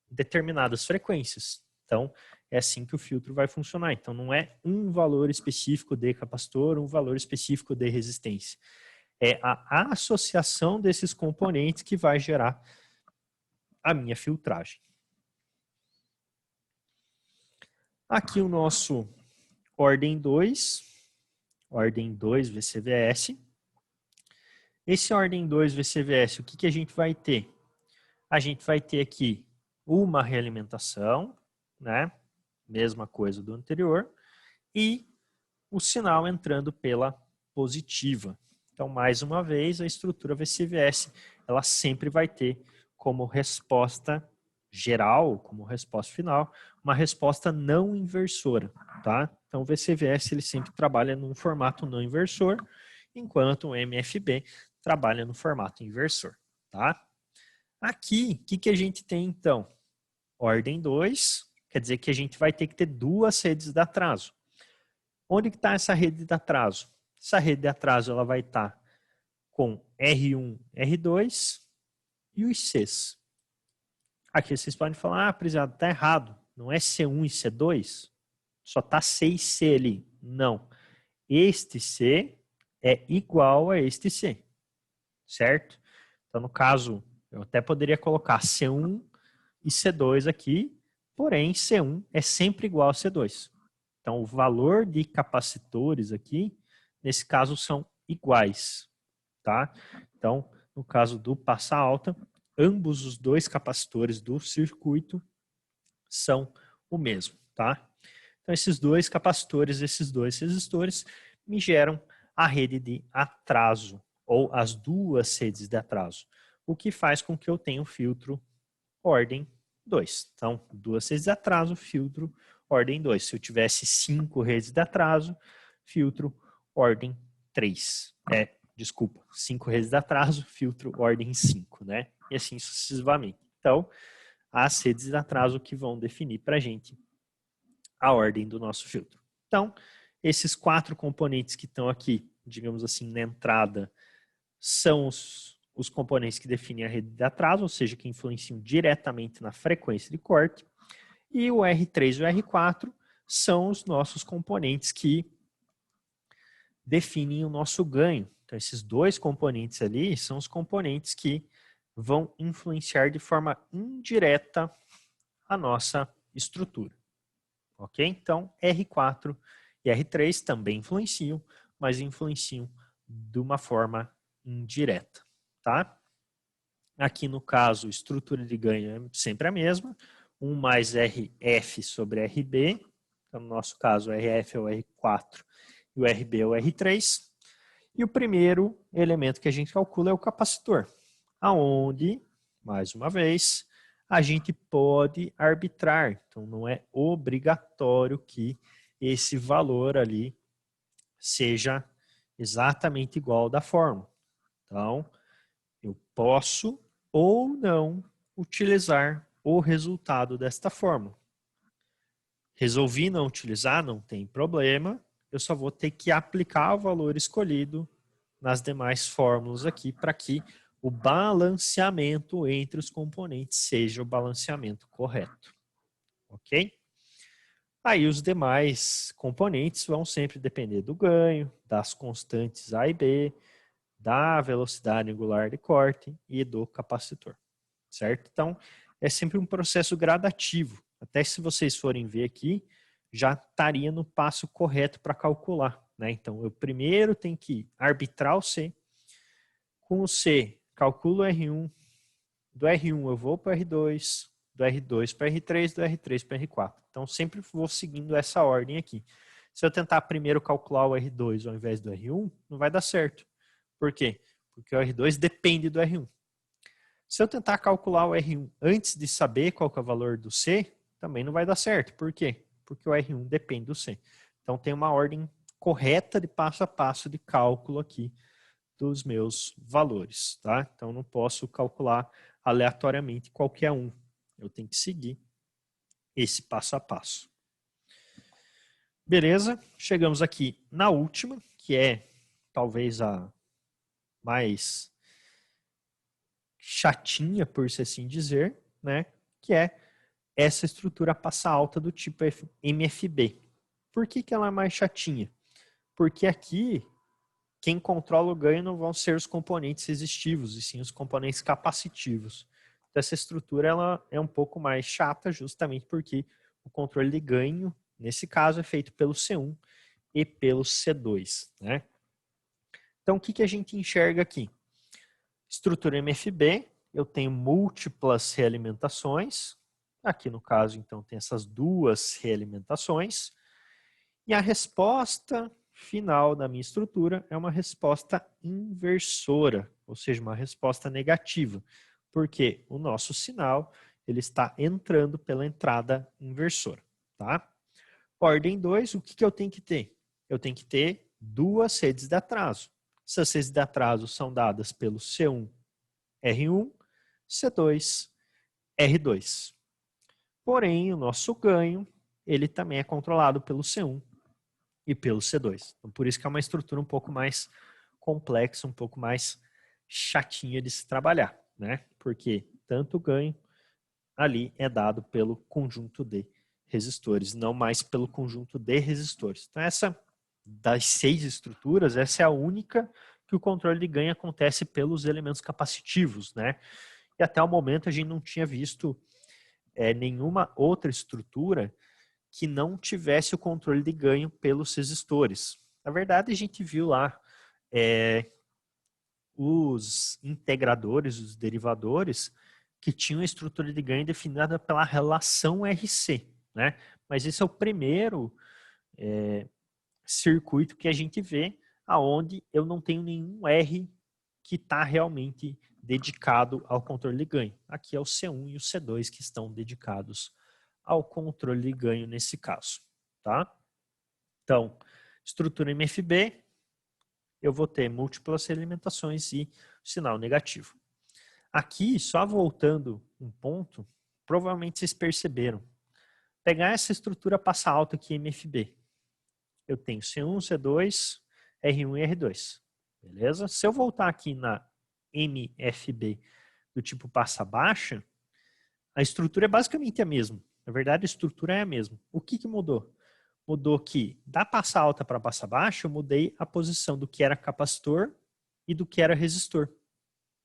determinadas frequências. Então, é assim que o filtro vai funcionar. Então, não é um valor específico de capacitor, um valor específico de resistência. É a associação desses componentes que vai gerar a minha filtragem. Aqui o nosso ordem 2 VCVS. Esse ordem 2 VCVS, o que a gente vai ter? A gente vai ter aqui uma realimentação, né? Mesma coisa do anterior, e o sinal entrando pela positiva. Então, mais uma vez, a estrutura VCVS, ela sempre vai ter como resposta geral, como resposta final, uma resposta não inversora, tá? Então, o VCVS, ele sempre trabalha num formato não inversor, enquanto o MFB trabalha no formato inversor, tá? Aqui, o que a gente tem, então? Ordem 2, quer dizer que a gente vai ter que ter duas redes de atraso. Onde está essa rede de atraso? Essa rede de atraso ela vai estar com R1, R2 e os Cs. Aqui vocês podem falar, prezado, está errado. Não é C1 e C2? Só está C e C ali. Não. Este C é igual a este C. Certo? Então, no caso, eu até poderia colocar C1 e C2 aqui, porém C1 é sempre igual a C2. Então, o valor de capacitores aqui, nesse caso, são iguais, tá? Então, no caso do passa alta, ambos os dois capacitores do circuito são o mesmo, tá? Então, esses dois capacitores, esses dois resistores, me geram a rede de atraso, ou as duas redes de atraso, o que faz com que eu tenha um filtro ordem 2. Então, duas redes de atraso, filtro ordem 2. Se eu tivesse 5 redes de atraso, filtro ordem 3. Desculpa, 5 redes de atraso, filtro ordem 5, né? E assim sucessivamente. Então, as redes de atraso que vão definir para a gente a ordem do nosso filtro. Então, esses 4 componentes que estão aqui, digamos assim, na entrada, são os componentes que definem a rede de atraso, ou seja, que influenciam diretamente na frequência de corte. E o R3 e o R4 são os nossos componentes que definem o nosso ganho. Então, esses dois componentes ali são os componentes que vão influenciar de forma indireta a nossa estrutura. Ok? Então, R4 e R3 também influenciam, mas influenciam de uma forma indireta, tá? Aqui no caso, estrutura de ganho é sempre a mesma, 1 mais RF sobre RB, então no nosso caso o RF é o R4 e o RB é o R3, e o primeiro elemento que a gente calcula é o capacitor, aonde, mais uma vez, a gente pode arbitrar, então não é obrigatório que esse valor ali seja exatamente igual da fórmula. Então, eu posso ou não utilizar o resultado desta fórmula. Resolvi não utilizar, não tem problema, eu só vou ter que aplicar o valor escolhido nas demais fórmulas aqui para que o balanceamento entre os componentes seja o balanceamento correto. Ok? Aí os demais componentes vão sempre depender do ganho, das constantes A e B, da velocidade angular de corte e do capacitor, certo? Então, é sempre um processo gradativo. Até se vocês forem ver aqui, já estaria no passo correto para calcular, né? Então, eu primeiro tenho que arbitrar o C. Com o C, calculo o R1. Do R1 eu vou para o R2, do R2 para o R3, do R3 para o R4. Então, sempre vou seguindo essa ordem aqui. Se eu tentar primeiro calcular o R2 ao invés do R1, não vai dar certo. Por quê? Porque o R2 depende do R1. Se eu tentar calcular o R1 antes de saber qual que é o valor do C, também não vai dar certo. Por quê? Porque o R1 depende do C. Então tem uma ordem correta de passo a passo de cálculo aqui dos meus valores, tá? Então não posso calcular aleatoriamente qualquer um. Eu tenho que seguir esse passo a passo. Beleza? Chegamos aqui na última, que é talvez a mais chatinha, por se assim dizer, né? Que é essa estrutura passa alta do tipo MFB. Por que ela é mais chatinha? Porque aqui quem controla o ganho não vão ser os componentes resistivos, e sim os componentes capacitivos. Então, essa estrutura ela é um pouco mais chata, justamente porque o controle de ganho, nesse caso, é feito pelo C1 e pelo C2, né? Então, o que a gente enxerga aqui? Estrutura MFB, eu tenho múltiplas realimentações. Aqui no caso, então, tem essas duas realimentações. E a resposta final da minha estrutura é uma resposta inversora, ou seja, uma resposta negativa, porque o nosso sinal ele está entrando pela entrada inversora, tá? Ordem 2, o que eu tenho que ter? Eu tenho que ter duas redes de atraso. Essas redes de atraso são dadas pelo C1, R1, C2, R2. Porém, o nosso ganho, ele também é controlado pelo C1 e pelo C2. Então, por isso que é uma estrutura um pouco mais complexa, um pouco mais chatinha de se trabalhar, né? Porque tanto o ganho ali é dado pelo conjunto de resistores, não mais pelo conjunto de resistores. Então, essa das 6 estruturas, essa é a única que o controle de ganho acontece pelos elementos capacitivos, né? E até o momento a gente não tinha visto nenhuma outra estrutura que não tivesse o controle de ganho pelos resistores. Na verdade, a gente viu lá os integradores, os derivadores, que tinham a estrutura de ganho definida pela relação RC, né? Mas esse é o primeiro circuito que a gente vê aonde eu não tenho nenhum R que está realmente dedicado ao controle de ganho. Aqui é o C1 e o C2 que estão dedicados ao controle de ganho nesse caso, tá? Então, estrutura MFB, eu vou ter múltiplas realimentações e sinal negativo. Aqui, só voltando um ponto, provavelmente vocês perceberam. Pegar essa estrutura passa alta aqui MFB. Eu tenho C1, C2, R1 e R2. Beleza? Se eu voltar aqui na MFB do tipo passa baixa, a estrutura é basicamente a mesma. Na verdade, a estrutura é a mesma. O que mudou? Mudou que da passa alta para passa baixa, eu mudei a posição do que era capacitor e do que era resistor.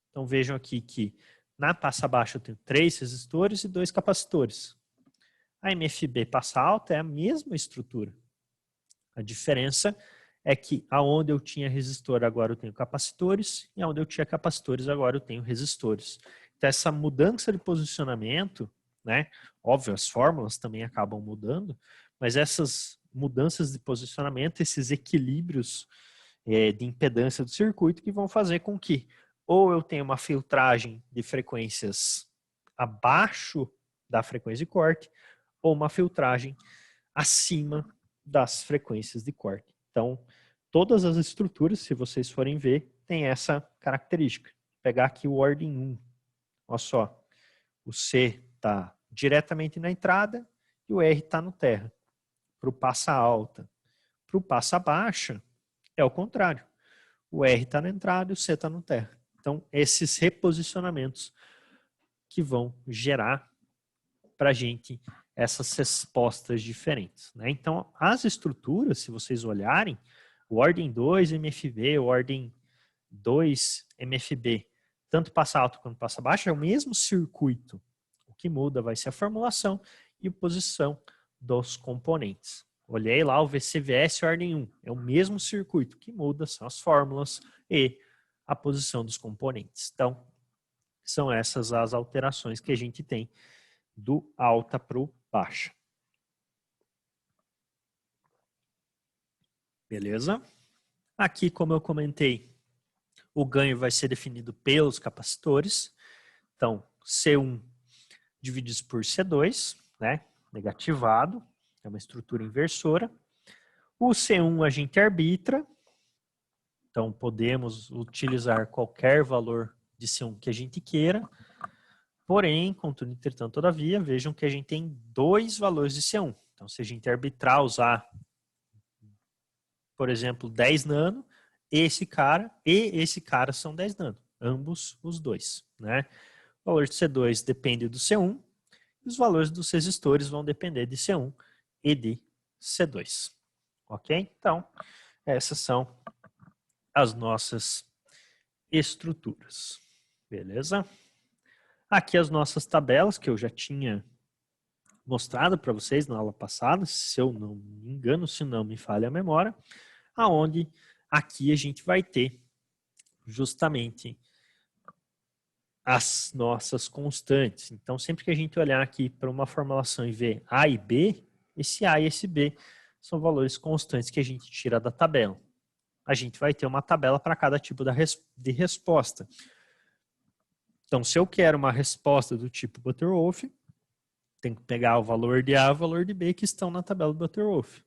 Então vejam aqui que na passa baixa eu tenho 3 resistores e 2 capacitores. A MFB passa alta é a mesma estrutura. A diferença é que aonde eu tinha resistor agora eu tenho capacitores e aonde eu tinha capacitores agora eu tenho resistores. Então essa mudança de posicionamento, né? Óbvio, as fórmulas também acabam mudando, mas essas mudanças de posicionamento, esses equilíbrios de impedância do circuito que vão fazer com que ou eu tenha uma filtragem de frequências abaixo da frequência de corte ou uma filtragem acima das frequências de corte. Então, todas as estruturas, se vocês forem ver, tem essa característica. Vou pegar aqui o ordem 1. Olha só, o C está diretamente na entrada e o R está no terra. Para o passa alta. Para o passa baixa, é o contrário. O R está na entrada e o C está no terra. Então, esses reposicionamentos que vão gerar para a gente essas respostas diferentes, né? Então, as estruturas, se vocês olharem, o ordem 2 MFB, o ordem 2 MFB, tanto passa alto quanto passa baixo, é o mesmo circuito. O que muda vai ser a formulação e a posição dos componentes. Olhei lá o VCVS ordem 1, é o mesmo circuito. O que muda são as fórmulas e a posição dos componentes. Então, são essas as alterações que a gente tem do alta para o baixa. Beleza? Aqui, como eu comentei, o ganho vai ser definido pelos capacitores. Então, C1 dividido por C2, né? Negativado, é uma estrutura inversora. O C1 a gente arbitra, então podemos utilizar qualquer valor de C1 que a gente queira. Porém, contudo, entretanto, todavia, vejam que a gente tem 2 valores de C1. Então, se a gente arbitrar, usar, por exemplo, 10 nano, esse cara e esse cara são 10 nano. Ambos os dois, né? O valor de C2 depende do C1 e os valores dos resistores vão depender de C1 e de C2. Ok? Então, essas são as nossas estruturas. Beleza? Aqui as nossas tabelas que eu já tinha mostrado para vocês na aula passada, se eu não me engano, se não me falha a memória, aonde aqui a gente vai ter justamente as nossas constantes. Então, sempre que a gente olhar aqui para uma formulação e ver A e B, esse A e esse B são valores constantes que a gente tira da tabela. A gente vai ter uma tabela para cada tipo de resposta. Então, se eu quero uma resposta do tipo Butterwolf, tenho que pegar o valor de A e o valor de B que estão na tabela do Butterwolf.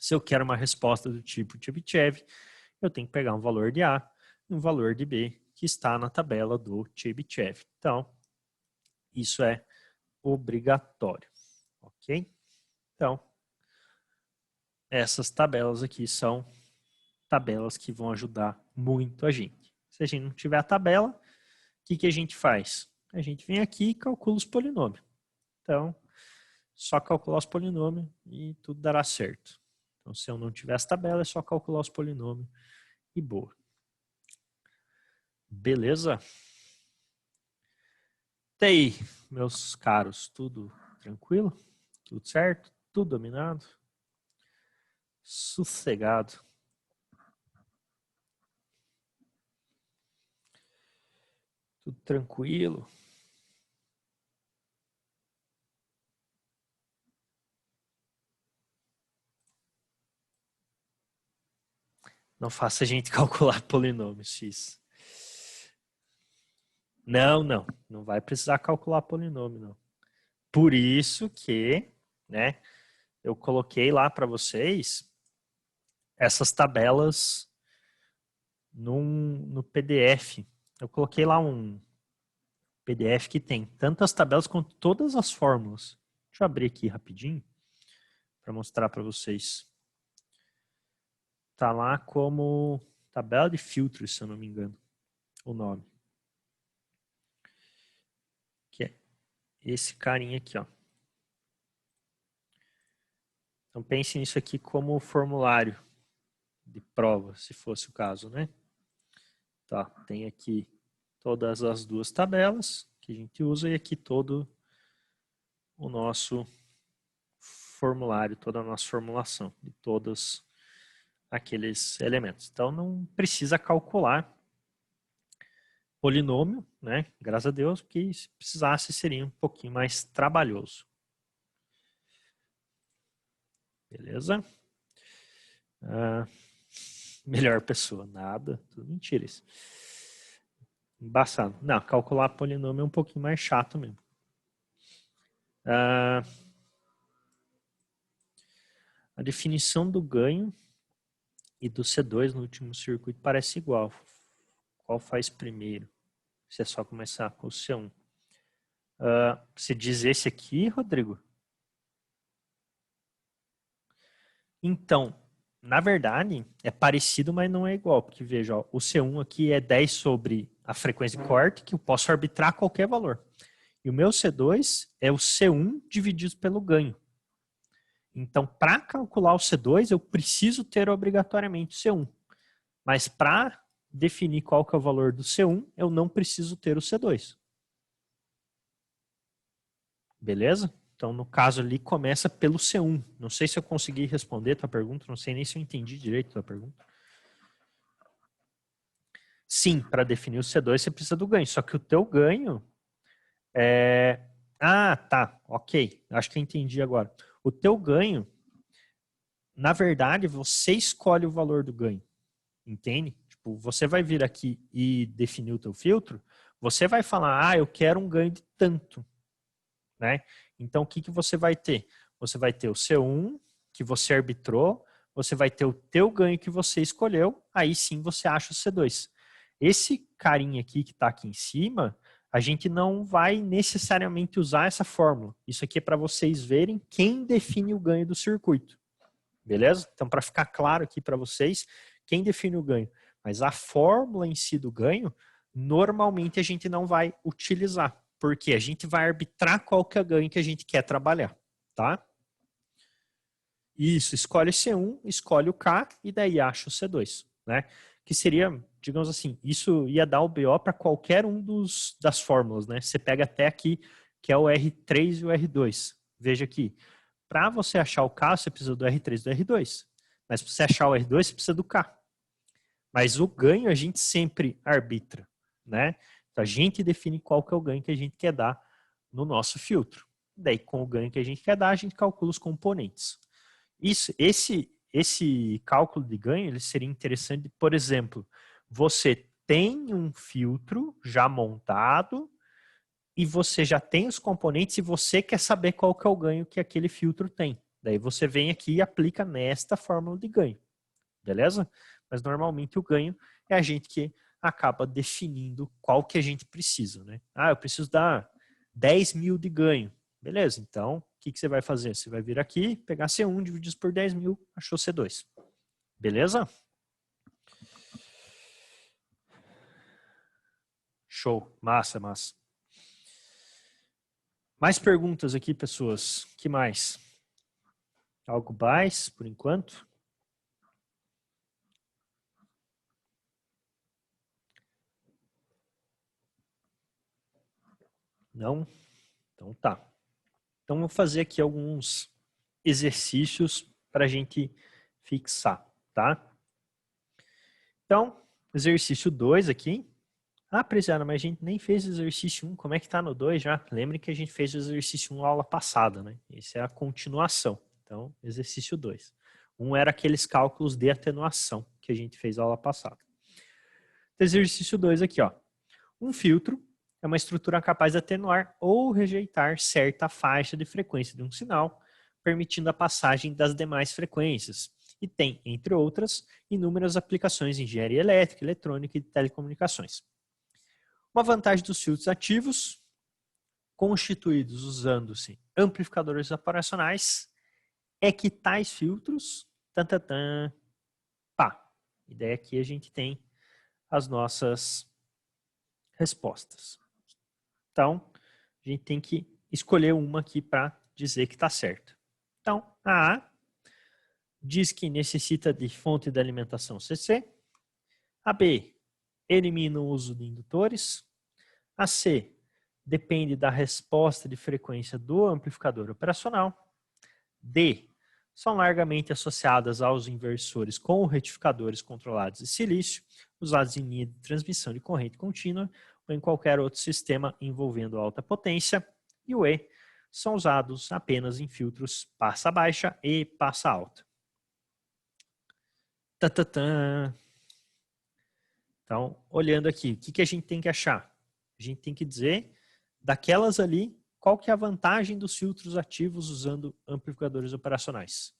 Se eu quero uma resposta do tipo Chebyshev, eu tenho que pegar um valor de A e um valor de B que está na tabela do Chebyshev. Então, isso é obrigatório, ok? Então, essas tabelas aqui são tabelas que vão ajudar muito a gente. Se a gente não tiver a tabela, o que a gente faz? A gente vem aqui e calcula os polinômios. Então, só calcular os polinômios e tudo dará certo. Então, se eu não tiver essa tabela, é só calcular os polinômios e boa. Beleza? E aí, meus caros, tudo tranquilo? Tudo certo? Tudo dominado? Sossegado? Tudo tranquilo? Não faça a gente calcular polinômio X. Não vai precisar calcular polinômio, não. Por isso que, né, eu coloquei lá para vocês essas tabelas no PDF. Eu coloquei lá um PDF que tem tantas tabelas quanto todas as fórmulas. Deixa eu abrir aqui rapidinho para mostrar para vocês. Tá lá como tabela de filtros, se eu não me engano, o nome. Que é esse carinha aqui, ó. Então pense nisso aqui como formulário de prova, se fosse o caso, né? Tá, tem aqui todas as duas tabelas que a gente usa e aqui todo o nosso formulário, toda a nossa formulação de todos aqueles elementos. Então não precisa calcular polinômio, né? Graças a Deus, porque se precisasse seria um pouquinho mais trabalhoso. Beleza? Melhor pessoa, nada, tudo mentira isso. Embaçado. Não, calcular polinômio é um pouquinho mais chato mesmo. A definição do ganho e do C2 no último circuito parece igual. Qual faz primeiro? Se é só começar com o C1. Você diz esse aqui, Rodrigo? Então, na verdade, é parecido, mas não é igual. Porque, veja, ó, o C1 aqui é 10 sobre a frequência de corte, que eu posso arbitrar qualquer valor. E o meu C2 é o C1 dividido pelo ganho. Então, para calcular o C2, eu preciso ter obrigatoriamente o C1. Mas para definir qual que é o valor do C1, eu não preciso ter o C2. Beleza? Então, no caso ali, começa pelo C1. Não sei se eu consegui responder a tua pergunta, não sei nem se eu entendi direito a tua pergunta. Sim, para definir o C2 você precisa do ganho, só que o teu ganho é... Ah, tá, ok, acho que eu entendi agora. O teu ganho, na verdade, você escolhe o valor do ganho, entende? Tipo, você vai vir aqui e definir o teu filtro, você vai falar, eu quero um ganho de tanto, né? Então, o que você vai ter? Você vai ter o C1, que você arbitrou, você vai ter o teu ganho que você escolheu, aí sim você acha o C2. Esse carinha aqui que está aqui em cima, a gente não vai necessariamente usar essa fórmula. Isso aqui é para vocês verem quem define o ganho do circuito. Beleza? Então, para ficar claro aqui para vocês, quem define o ganho. Mas a fórmula em si do ganho, normalmente a gente não vai utilizar. Porque a gente vai arbitrar qual que é o ganho que a gente quer trabalhar. Tá? Isso, escolhe o C1, escolhe o K e daí acha o C2. Né? Que seria, digamos assim, isso ia dar o BO para qualquer um das fórmulas. Né? Você pega até aqui, que é o R3 e o R2. Veja aqui, para você achar o K, você precisa do R3 e do R2. Mas para você achar o R2, você precisa do K. Mas o ganho a gente sempre arbitra, né? Então a gente define qual que é o ganho que a gente quer dar no nosso filtro. Daí com o ganho que a gente quer dar, a gente calcula os componentes. Esse cálculo de ganho ele seria interessante, por exemplo, você tem um filtro já montado e você já tem os componentes e você quer saber qual que é o ganho que aquele filtro tem. Daí você vem aqui e aplica nesta fórmula de ganho, beleza? Mas normalmente o ganho é a gente que acaba definindo qual que a gente precisa, né? Ah, eu preciso dar 10 mil de ganho. Beleza, então o que você vai fazer? Você vai vir aqui, pegar C1, dividir isso por 10 mil, achou C2. Beleza? Show, massa, massa. Mais perguntas aqui, pessoas? Que mais? Algo mais, por enquanto? Não? Então tá. Então vou fazer aqui alguns exercícios para a gente fixar, tá? Então, exercício 2 aqui. Ah, Presiano, mas a gente nem fez o exercício 1, como é que tá no 2 já? Lembre que a gente fez o exercício 1 na aula passada, né? Esse é a continuação. Então, exercício 2. Um era aqueles cálculos de atenuação que a gente fez na aula passada. Exercício 2 aqui, ó. Um filtro é uma estrutura capaz de atenuar ou rejeitar certa faixa de frequência de um sinal, permitindo a passagem das demais frequências, e tem, entre outras, inúmeras aplicações em engenharia elétrica, eletrônica e telecomunicações. Uma vantagem dos filtros ativos, constituídos usando-se amplificadores operacionais, é que tais filtros, pá, e daí aqui a gente tem as nossas respostas. Então, a gente tem que escolher uma aqui para dizer que está certo. Então, a A diz que necessita de fonte de alimentação CC. A B elimina o uso de indutores. A C depende da resposta de frequência do amplificador operacional. D são largamente associadas aos inversores com retificadores controlados de silício, usados em linha de transmissão de corrente contínua ou em qualquer outro sistema envolvendo alta potência. E o E são usados apenas em filtros passa baixa e passa alta. Então, olhando aqui, o que a gente tem que achar? A gente tem que dizer, daquelas ali, qual que é a vantagem dos filtros ativos usando amplificadores operacionais?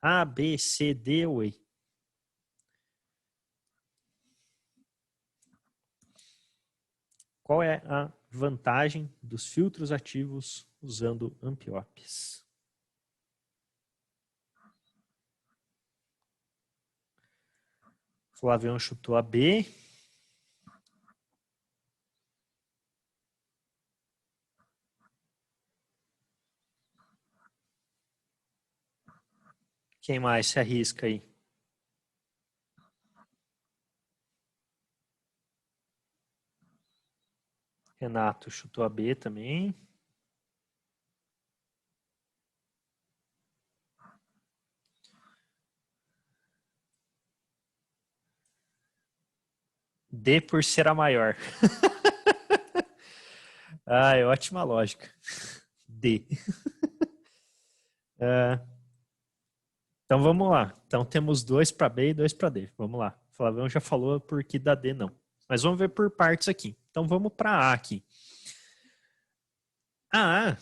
A, B, C, D ou E? Qual é a vantagem dos filtros ativos usando ampiops? Flavião chutou a B. Quem mais se arrisca aí? Renato chutou a B também. D por ser a maior. Ah, é ótima lógica. D. Então vamos lá. Então temos 2 para B e 2 para D. Vamos lá. O Flavião já falou por que da D não. Mas vamos ver por partes aqui. Então vamos para A aqui. A A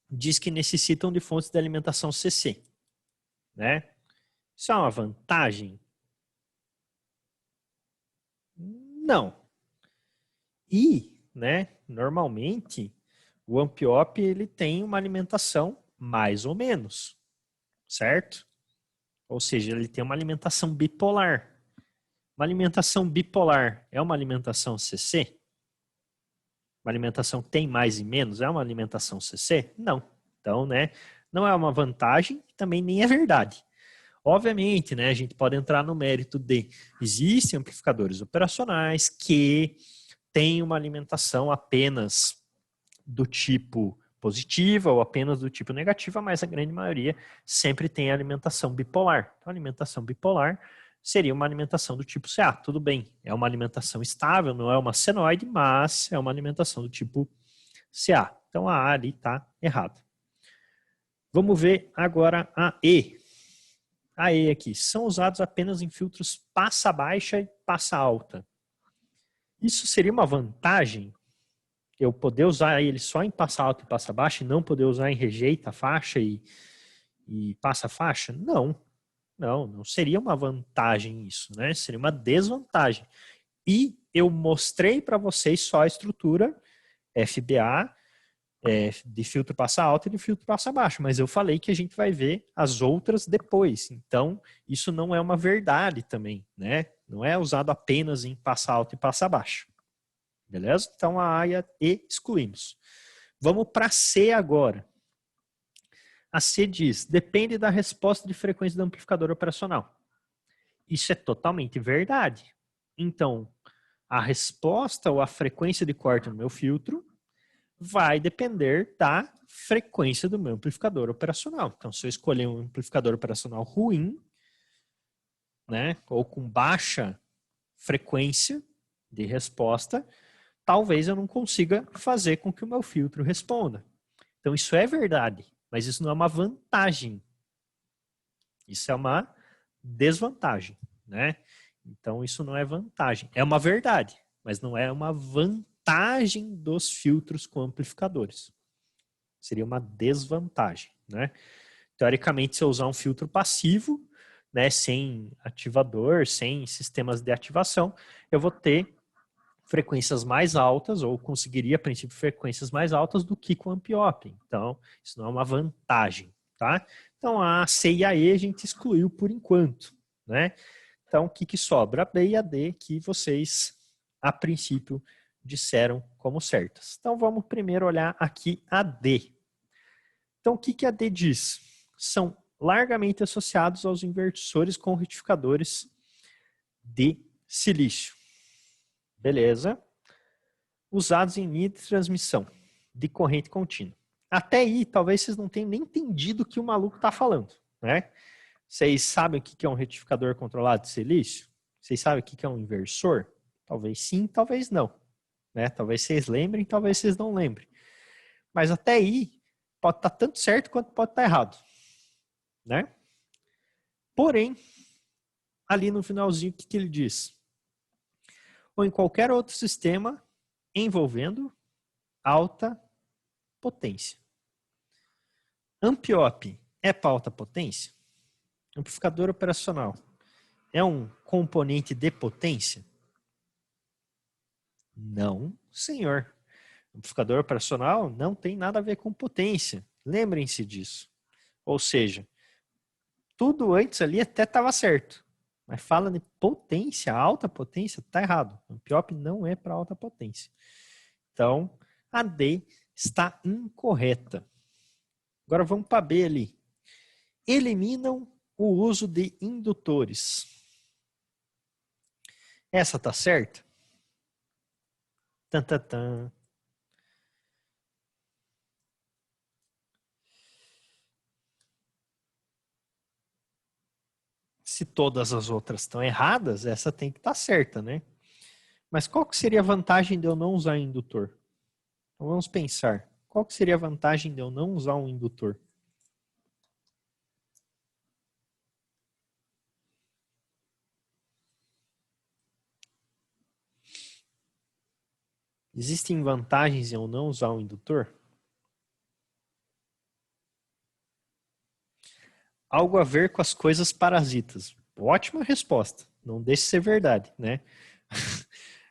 diz que necessitam de fontes de alimentação CC. Né? Isso é uma vantagem? Não. E, né, normalmente, o Ampiop ele tem uma alimentação mais ou menos, certo? Ou seja, ele tem uma alimentação bipolar. Uma alimentação bipolar é uma alimentação CC? Uma alimentação que tem mais e menos é uma alimentação CC? Não. Então, né, não é uma vantagem, também nem é verdade. Obviamente, né, a gente pode entrar no mérito de existem amplificadores operacionais que têm uma alimentação apenas do tipo positiva ou apenas do tipo negativa, mas a grande maioria sempre tem alimentação bipolar. Então, a alimentação bipolar seria uma alimentação do tipo CA. Tudo bem, é uma alimentação estável, não é uma senoide, mas é uma alimentação do tipo CA. Então, a A ali está errada. Vamos ver agora a E. Aí aqui, são usados apenas em filtros passa baixa e passa alta. Isso seria uma vantagem? Eu poder usar ele só em passa alta e passa baixa e não poder usar em rejeita faixa e passa faixa? Não seria uma vantagem isso, né? Seria uma desvantagem. E eu mostrei para vocês só a estrutura FBA de filtro passa alta e de filtro passa baixo, mas eu falei que a gente vai ver as outras depois. Então, isso não é uma verdade também, né? Não é usado apenas em passa alta e passa baixo. Beleza? Então, a A e a E excluímos. Vamos para C agora. A C diz, depende da resposta de frequência do amplificador operacional. Isso é totalmente verdade. Então, a resposta ou a frequência de corte no meu filtro vai depender da frequência do meu amplificador operacional. Então, se eu escolher um amplificador operacional ruim, né, ou com baixa frequência de resposta, talvez eu não consiga fazer com que o meu filtro responda. Então, isso é verdade, mas isso não é uma vantagem. Isso é uma desvantagem, né? Então, isso não é vantagem. É uma verdade, mas não é uma vantagem dos filtros com amplificadores. Seria uma desvantagem, né? Teoricamente, se eu usar um filtro passivo, né, sem ativador, sem sistemas de ativação, eu vou ter frequências mais altas, ou conseguiria, a princípio, frequências mais altas do que com amp-op. Então, isso não é uma vantagem, tá? Então, a C e a E a gente excluiu por enquanto, né? Então, o que sobra? A B e a D, que vocês, a princípio, disseram como certas. Então, vamos primeiro olhar aqui a D. Então, o que a D diz? São largamente associados aos inversores com retificadores de silício. Beleza? Usados em linha de transmissão de corrente contínua. Até aí, talvez vocês não tenham nem entendido o que o maluco está falando, né? Vocês sabem o que é um retificador controlado de silício? Vocês sabem o que é um inversor? Talvez sim, talvez não. Né? Talvez vocês lembrem, talvez vocês não lembrem. Mas até aí, pode estar tanto certo quanto pode estar errado. Né? Porém, ali no finalzinho, o que ele diz? Ou em qualquer outro sistema envolvendo alta potência. Amp-op é para alta potência? Amplificador operacional é um componente de potência? Não, senhor. Amplificador operacional não tem nada a ver com potência. Lembrem-se disso. Ou seja, tudo antes ali até estava certo. Mas fala de potência, alta potência, está errado. Amp-op não é para alta potência. Então, a D está incorreta. Agora vamos para B ali. Eliminam o uso de indutores. Essa está certa? Tan, tan, tan. Se todas as outras estão erradas, essa tem que estar certa, né? Mas qual que seria a vantagem de eu não usar indutor? Então vamos pensar. Qual que seria a vantagem de eu não usar um indutor? Existem vantagens em eu não usar um indutor? Algo a ver com as coisas parasitas. Ótima resposta. Não deixe de ser verdade, né?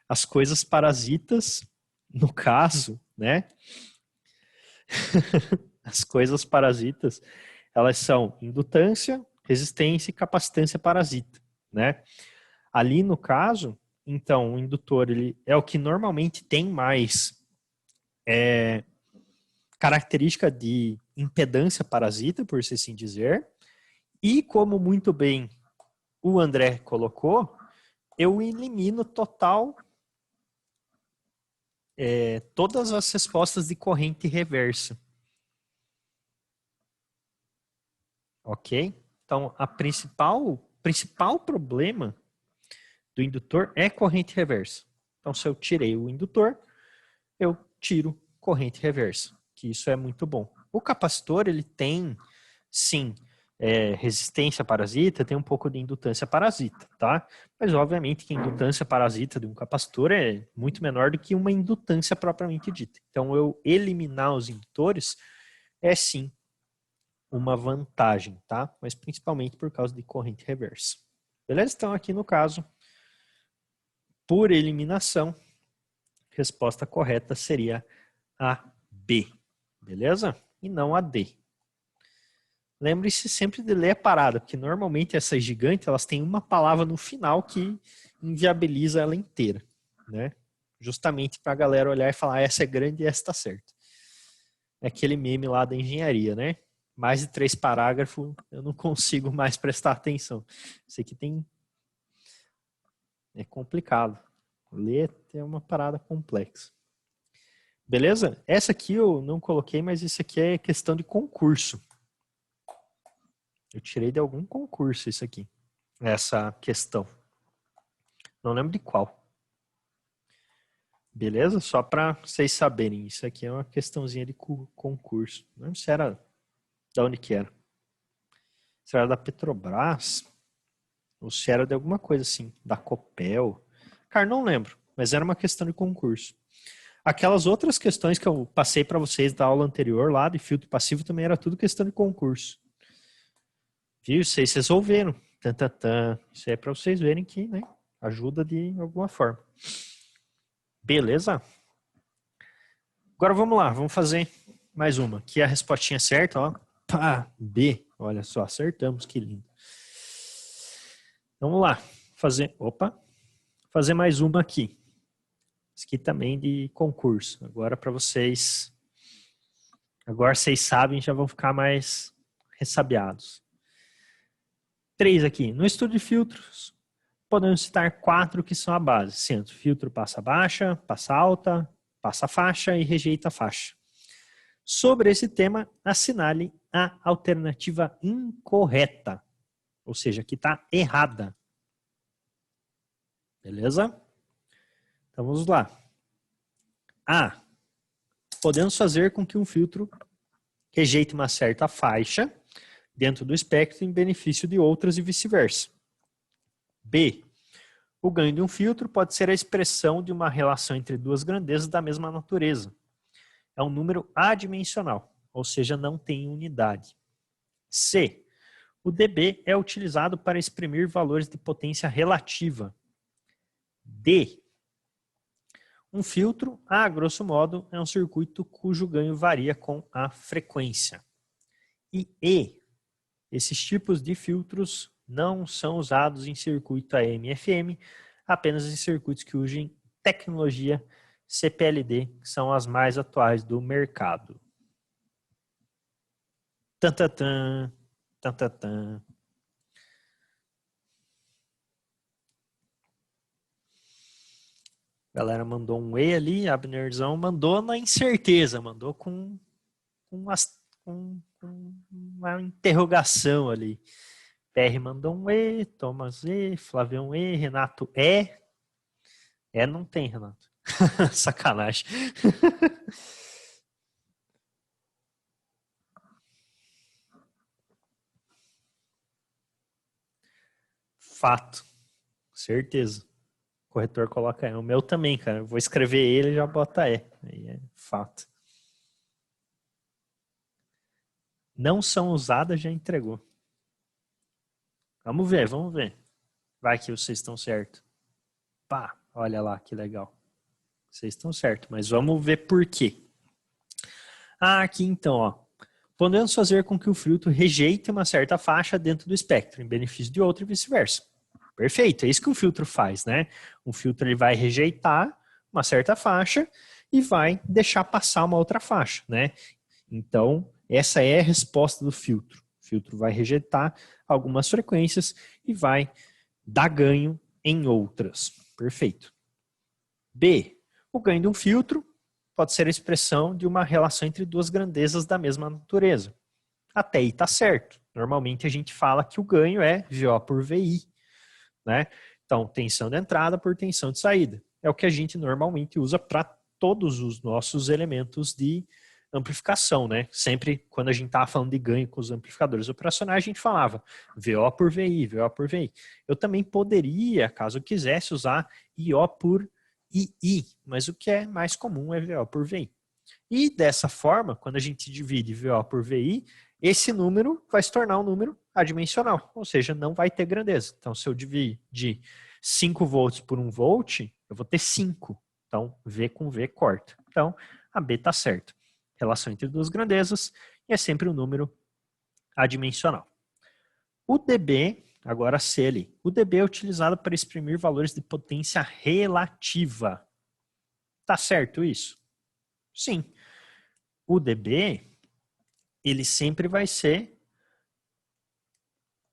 As coisas parasitas, no caso, né? As coisas parasitas, elas são indutância, resistência e capacitância parasita, né? Ali no caso, então, o indutor ele é o que normalmente tem mais característica de impedância parasita, por se assim dizer, e como muito bem o André colocou, eu elimino todas as respostas de corrente reversa. Ok? Então, a principal problema do indutor é corrente reversa. Então, se eu tirei o indutor, eu tiro corrente reversa, que isso é muito bom. O capacitor, ele tem, sim, resistência parasita, tem um pouco de indutância parasita, tá? Mas, obviamente, que a indutância parasita de um capacitor é muito menor do que uma indutância propriamente dita. Então, eu eliminar os indutores é, sim, uma vantagem, tá? Mas, principalmente por causa de corrente reversa. Beleza? Então, aqui no caso, por eliminação, a resposta correta seria a B, beleza? E não a D. Lembre-se sempre de ler a parada, porque normalmente essas gigantes elas têm uma palavra no final que inviabiliza ela inteira, né? Justamente para a galera olhar e falar, essa é grande e essa está certa. É aquele meme lá da engenharia, né? Mais de 3 parágrafos, eu não consigo mais prestar atenção. Isso aqui é complicado. Ler é uma parada complexa. Beleza? Essa aqui eu não coloquei, mas isso aqui é questão de concurso. Eu tirei de algum concurso isso aqui. Essa questão. Não lembro de qual. Beleza? Só para vocês saberem. Isso aqui é uma questãozinha de concurso. Não lembro se era da onde que era. Se era da Petrobras ou se era de alguma coisa assim. Da Copel. Cara, não lembro. Mas era uma questão de concurso. Aquelas outras questões que eu passei para vocês da aula anterior lá de filtro passivo também era tudo questão de concurso. Viu? Vocês resolveram. Isso é para vocês verem que, né, ajuda de alguma forma. Beleza? Agora vamos lá, vamos fazer mais uma. Aqui a respostinha certa, ó. Pá, B. Olha só, acertamos, que lindo. Vamos lá, fazer mais uma aqui. Isso aqui também de concurso. Agora para vocês. Agora vocês sabem, já vão ficar mais ressabiados. 3 aqui. No estudo de filtros, podemos citar 4 que são a base, sendo filtro passa baixa, passa alta, passa faixa e rejeita faixa. Sobre esse tema, assinale a alternativa incorreta, ou seja, que está errada. Beleza? Então vamos lá. A. Podemos fazer com que um filtro rejeite uma certa faixa dentro do espectro em benefício de outras e vice-versa. B. O ganho de um filtro pode ser a expressão de uma relação entre duas grandezas da mesma natureza. É um número adimensional, ou seja, não tem unidade. C. O dB é utilizado para exprimir valores de potência relativa. D. Um filtro, a grosso modo, é um circuito cujo ganho varia com a frequência. E. Esses tipos de filtros não são usados em circuito AM/FM, apenas em circuitos que usem tecnologia CPLD, que são as mais atuais do mercado. Tantatã, tantatã. A galera mandou um E ali, Abnerzão mandou na incerteza, mandou com uma interrogação ali. PR mandou um E, Thomas E, Flávio um E, Renato E. É, não tem, Renato. Sacanagem. Fato. Certeza. O corretor coloca E. O meu também, cara. Eu vou escrever ele e já bota E. Aí é fato. Não são usadas, já entregou. Vamos ver, vamos ver. Vai que vocês estão certos. Pá, olha lá, que legal. Vocês estão certos, mas vamos ver por quê. Ah, aqui então, ó. Podemos fazer com que o filtro rejeite uma certa faixa dentro do espectro, em benefício de outra e vice-versa. Perfeito, é isso que o filtro faz, né? O filtro ele vai rejeitar uma certa faixa e vai deixar passar uma outra faixa, né? Então, essa é a resposta do filtro. O filtro vai rejeitar algumas frequências e vai dar ganho em outras. Perfeito. B. O ganho de um filtro pode ser a expressão de uma relação entre duas grandezas da mesma natureza. Até aí está certo. Normalmente a gente fala que o ganho é VO por VI, né? Então, tensão de entrada por tensão de saída. É o que a gente normalmente usa para todos os nossos elementos de amplificação, né? Sempre quando a gente estava falando de ganho com os amplificadores operacionais, a gente falava VO por VI, VO por VI. Eu também poderia, caso eu quisesse, usar IO por II, mas o que é mais comum é VO por VI. E dessa forma, quando a gente divide VO por VI, esse número vai se tornar um número adimensional, ou seja, não vai ter grandeza. Então, se eu dividir 5 volts por 1 volt, eu vou ter 5. Então, V com V corta. Então, a B está certa. Relação entre duas grandezas e é sempre um número adimensional. O dB, agora C ali. O dB é utilizado para exprimir valores de potência relativa. Tá certo isso? Sim. O dB, ele sempre vai ser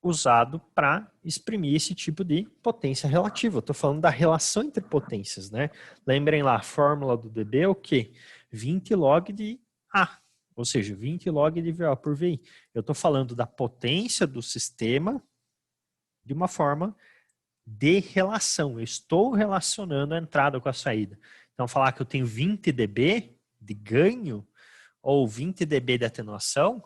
usado para exprimir esse tipo de potência relativa. Eu estou falando da relação entre potências, né? Lembrem lá, a fórmula do dB é o quê? 20 log de A, ou seja, 20 log de VO por VI. Eu estou falando da potência do sistema de uma forma de relação. Eu estou relacionando a entrada com a saída. Então, falar que eu tenho 20 dB de ganho ou 20 dB de atenuação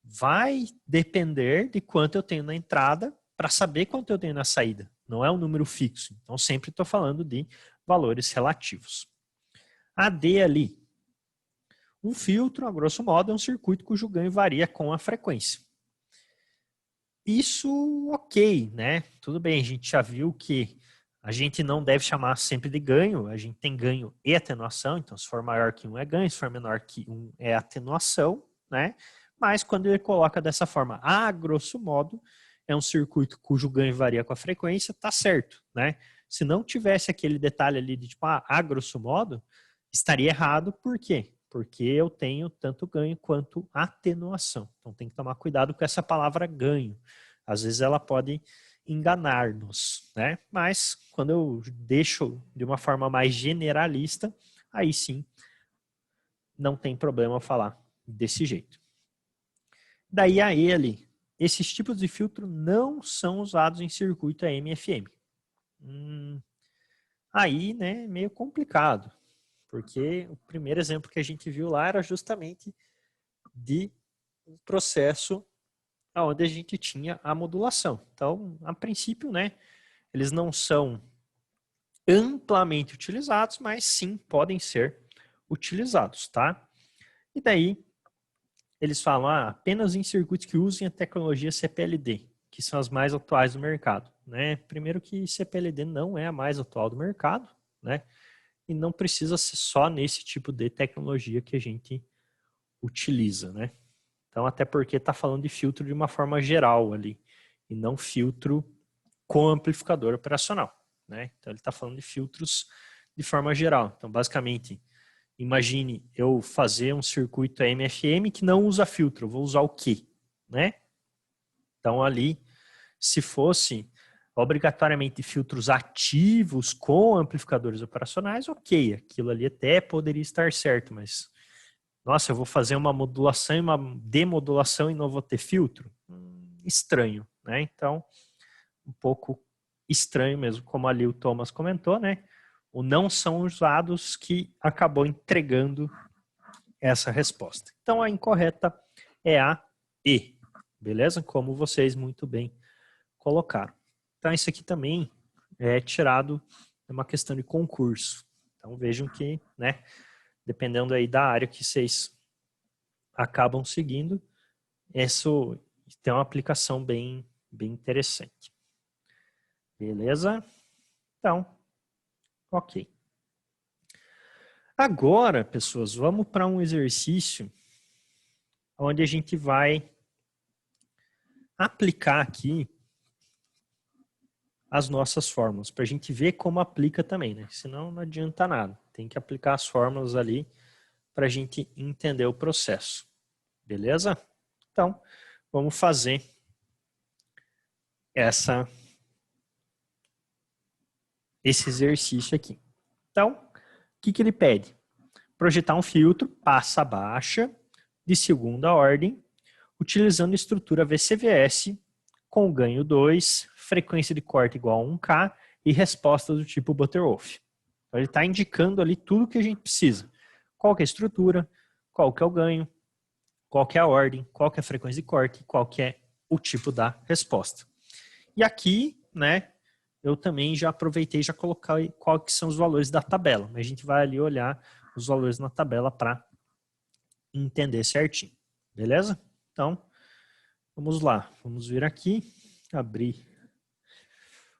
vai depender de quanto eu tenho na entrada para saber quanto eu tenho na saída. Não é um número fixo. Então, sempre estou falando de valores relativos. A D ali. Um filtro, a grosso modo, é um circuito cujo ganho varia com a frequência. Isso, ok, né? Tudo bem, a gente já viu que a gente não deve chamar sempre de ganho, a gente tem ganho e atenuação, então se for maior que 1 é ganho, se for menor que 1 é atenuação, né? Mas quando ele coloca dessa forma, a grosso modo, é um circuito cujo ganho varia com a frequência, tá certo, né? Se não tivesse aquele detalhe ali de tipo, a grosso modo, estaria errado, por quê? Porque eu tenho tanto ganho quanto atenuação. Então tem que tomar cuidado com essa palavra ganho. Às vezes ela pode enganar-nos, né? Mas quando eu deixo de uma forma mais generalista, aí sim não tem problema falar desse jeito. Daí a ele, esses tipos de filtro não são usados em circuito AM/FM. Aí, né, meio complicado, porque o primeiro exemplo que a gente viu lá era justamente de um processo onde a gente tinha a modulação. Então, a princípio, né, eles não são amplamente utilizados, mas sim podem ser utilizados, tá? E daí, eles falam apenas em circuitos que usem a tecnologia CPLD, que são as mais atuais do mercado, né? Primeiro que CPLD não é a mais atual do mercado, né? E não precisa ser só nesse tipo de tecnologia que a gente utiliza, né? Então, até porque está falando de filtro de uma forma geral ali, e não filtro com amplificador operacional, né? Então, ele está falando de filtros de forma geral. Então, basicamente, imagine eu fazer um circuito AM/FM que não usa filtro, eu vou usar o quê? Né? Então, ali, se fosse obrigatoriamente filtros ativos com amplificadores operacionais, ok, aquilo ali até poderia estar certo, mas nossa, eu vou fazer uma modulação e uma demodulação e não vou ter filtro? Estranho, né? Então, um pouco estranho mesmo, como ali o Thomas comentou, né? O não são usados que acabou entregando essa resposta. Então, a incorreta é a E, beleza? Como vocês muito bem colocaram. Então, isso aqui também é tirado de uma questão de concurso. Então, vejam que, né? Dependendo aí da área que vocês acabam seguindo, isso tem uma aplicação bem interessante. Beleza? Então, ok. Agora, pessoas, vamos para um exercício onde a gente vai aplicar aqui as nossas fórmulas, para a gente ver como aplica também, né? Senão não adianta nada. Tem que aplicar as fórmulas ali para a gente entender o processo. Beleza? Então, vamos fazer esse exercício aqui. Então, o que ele pede? Projetar um filtro passa baixa de segunda ordem, utilizando estrutura VCVS com ganho 2, frequência de corte igual a 1K e resposta do tipo Butterwolf. Então, ele está indicando ali tudo que a gente precisa. Qual que é a estrutura, qual que é o ganho, qual que é a ordem, qual que é a frequência de corte, qual que é o tipo da resposta. E aqui, né, eu também já aproveitei e já coloquei qual que são os valores da tabela. A gente vai ali olhar os valores na tabela para entender certinho. Beleza? Então, vamos lá. Vamos vir aqui, abrir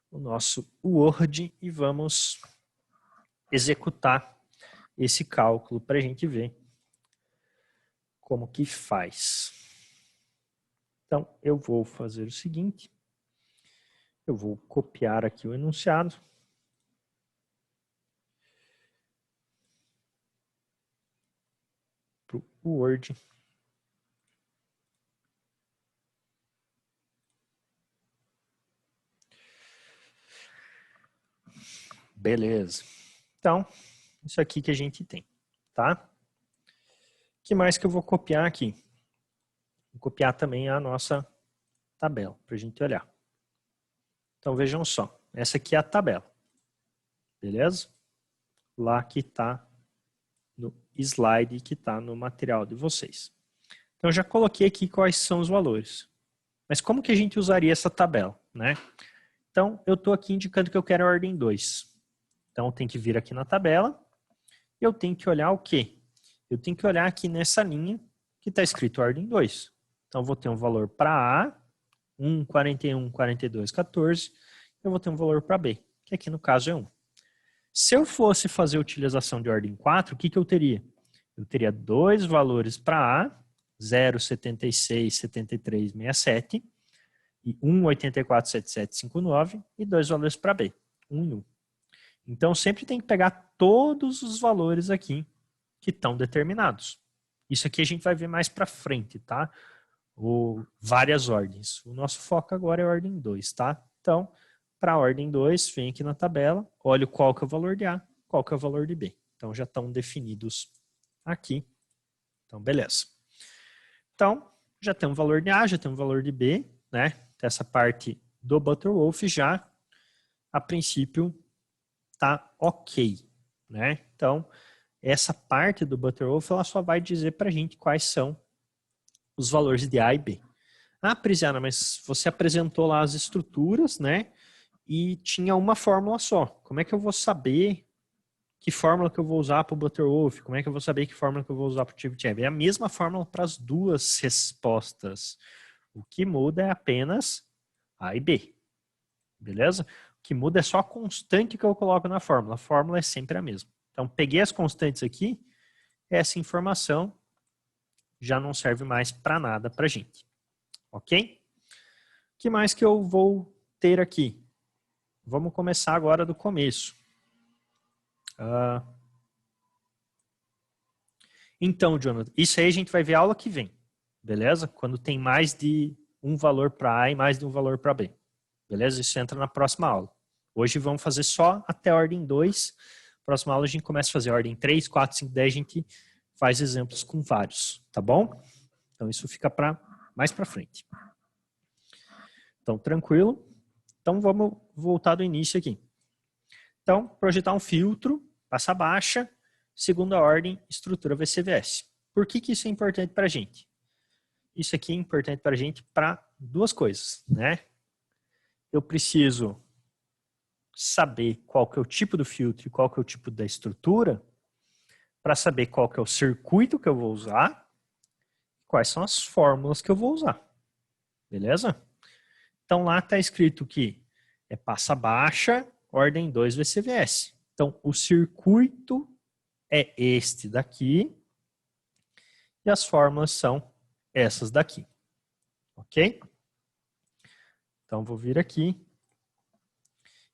o nosso Word e vamos executar esse cálculo para a gente ver como que faz. Então, eu vou fazer o seguinte. Eu vou copiar aqui o enunciado. Para o Word. Beleza. Então, isso aqui que a gente tem, tá? O que mais que eu vou copiar aqui? Vou copiar também a nossa tabela, para a gente olhar. Então, vejam só. Essa aqui é a tabela. Beleza? Lá que está no slide, que está no material de vocês. Então, eu já coloquei aqui quais são os valores. Mas como que a gente usaria essa tabela, né? Então, eu estou aqui indicando que eu quero a ordem 2. Então, eu tenho que vir aqui na tabela e eu tenho que olhar o quê? Eu tenho que olhar aqui nessa linha que está escrito ordem 2. Então, eu vou ter um valor para A, 1, 41, 42, 14. Eu vou ter um valor para B, que aqui no caso é 1. Se eu fosse fazer a utilização de ordem 4, o que eu teria? Eu teria dois valores para A, 0, 76, 73, 67, e 1, 84, 77, 59, e dois valores para B, 1 e 1. Então, sempre tem que pegar todos os valores aqui que estão determinados. Isso aqui a gente vai ver mais para frente, tá? Ou várias ordens. O nosso foco agora é a ordem 2, tá? Então, para a ordem 2, vem aqui na tabela, olha qual que é o valor de A, qual que é o valor de B. Então, já estão definidos aqui. Então, beleza. Então, já tem um valor de A, já tem um valor de B, né? Essa parte do Butterwolf já, a princípio, tá ok, né? Então, essa parte do Butterwolf, ela só vai dizer para a gente quais são os valores de A e B. Ah, Prisiana, mas você apresentou lá as estruturas, né? E tinha uma fórmula só. Como é que eu vou saber que fórmula que eu vou usar para o Butterwolf? Como é que eu vou saber que fórmula que eu vou usar para o Chebyshev? É a mesma fórmula para as duas respostas. O que muda é apenas A e B. Beleza? O que muda é só a constante que eu coloco na fórmula. A fórmula é sempre a mesma. Então, peguei as constantes aqui, essa informação já não serve mais para nada para a gente. Ok? O que mais que eu vou ter aqui? Vamos começar agora do começo. Então, Jonathan, isso aí a gente vai ver a aula que vem. Beleza? Quando tem mais de um valor para A e mais de um valor para B. Beleza? Isso entra na próxima aula. Hoje vamos fazer só até a ordem 2. Próxima aula a gente começa a fazer a ordem 3, 4, 5, 10. A gente faz exemplos com vários. Tá bom? Então isso fica mais para frente. Então, tranquilo. Então, vamos voltar do início aqui. Então, projetar um filtro, passa baixa, segunda ordem, estrutura VCVS. Por que isso é importante para a gente? Isso aqui é importante para a gente para duas coisas, né? Eu preciso saber qual que é o tipo do filtro e qual que é o tipo da estrutura para saber qual que é o circuito que eu vou usar e quais são as fórmulas que eu vou usar. Beleza? Então, lá está escrito que é passa baixa, ordem 2 VCVS. Então, o circuito é este daqui e as fórmulas são essas daqui. Ok? Então, vou vir aqui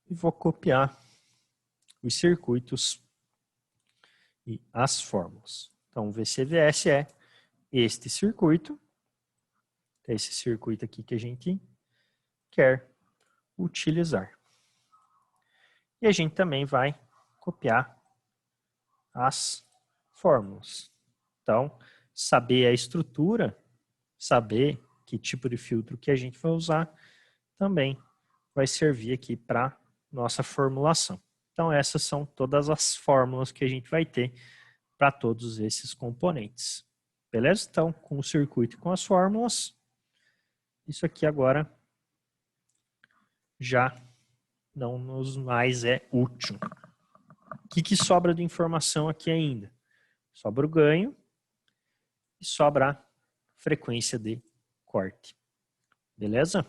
e vou copiar os circuitos e as fórmulas. Então, o VCVS é este circuito, é esse circuito aqui que a gente quer utilizar. E a gente também vai copiar as fórmulas. Então, saber a estrutura, saber que tipo de filtro que a gente vai usar, também vai servir aqui para nossa formulação. Então, essas são todas as fórmulas que a gente vai ter para todos esses componentes. Beleza? Então, com o circuito e com as fórmulas, isso aqui agora já não nos mais é útil. O que sobra de informação aqui ainda? Sobra o ganho e sobra a frequência de corte. Beleza?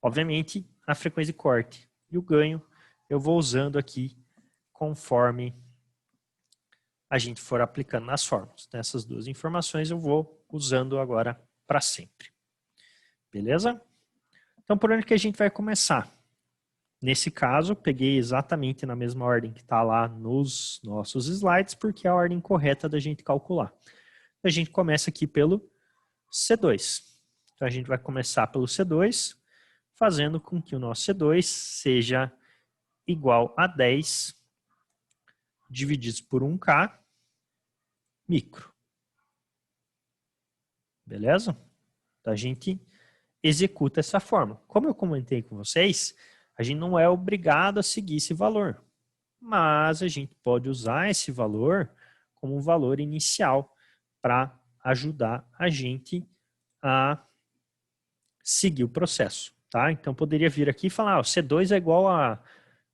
Obviamente, a frequência de corte e o ganho eu vou usando aqui conforme a gente for aplicando nas fórmulas. Essas duas informações eu vou usando agora para sempre. Beleza? Então, por onde que a gente vai começar? Nesse caso, peguei exatamente na mesma ordem que está lá nos nossos slides, porque é a ordem correta da gente calcular. A gente começa aqui pelo C2. Então, a gente vai começar pelo C2, fazendo com que o nosso C2 seja igual a 10 divididos por 1K micro. Beleza? Então, a gente executa essa fórmula. Como eu comentei com vocês, a gente não é obrigado a seguir esse valor, mas a gente pode usar esse valor como um valor inicial para ajudar a gente a seguir o processo. Tá? Então, poderia vir aqui e falar, o C2 é igual a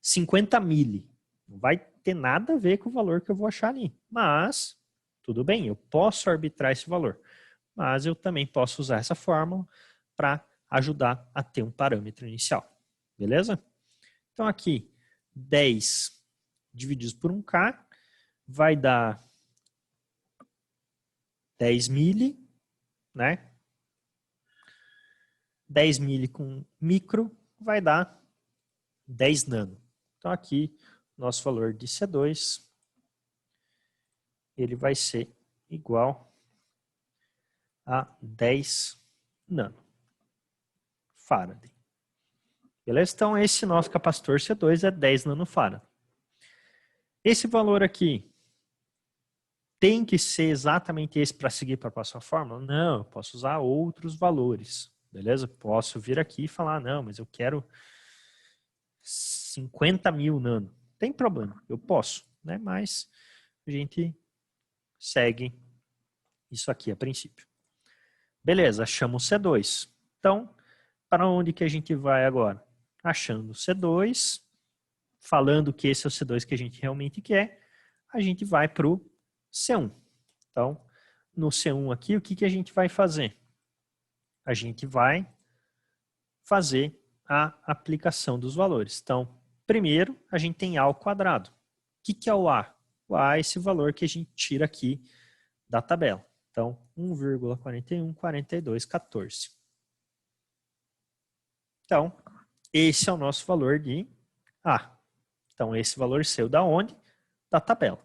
50 mili. Não vai ter nada a ver com o valor que eu vou achar ali. Mas, tudo bem, eu posso arbitrar esse valor. Mas eu também posso usar essa fórmula para ajudar a ter um parâmetro inicial. Beleza? Então, aqui, 10 divididos por 1K vai dar 10 mili, né? 10 mili com micro vai dar 10 nano. Então, aqui, nosso valor de C2, ele vai ser igual a 10 nano Faraday. Beleza? Então, esse nosso capacitor C2 é 10 nanofarad. Esse valor aqui tem que ser exatamente esse para seguir para a próxima fórmula? Não, eu posso usar outros valores. Beleza? Posso vir aqui e falar, não, mas eu quero 50 mil nano. Tem problema, eu posso, né? Mas a gente segue isso aqui a princípio. Beleza, achamos o C2. Então, para onde que a gente vai agora? Achando o C2, falando que esse é o C2 que a gente realmente quer, a gente vai para o C1. Então, no C1 aqui, o que que a gente vai fazer? A gente vai fazer a aplicação dos valores. Então, primeiro, a gente tem A ao quadrado. O que que é o A? O A é esse valor que a gente tira aqui da tabela. Então, 1,414214. Então, esse é o nosso valor de A. Então, esse valor saiu da onde? Da tabela.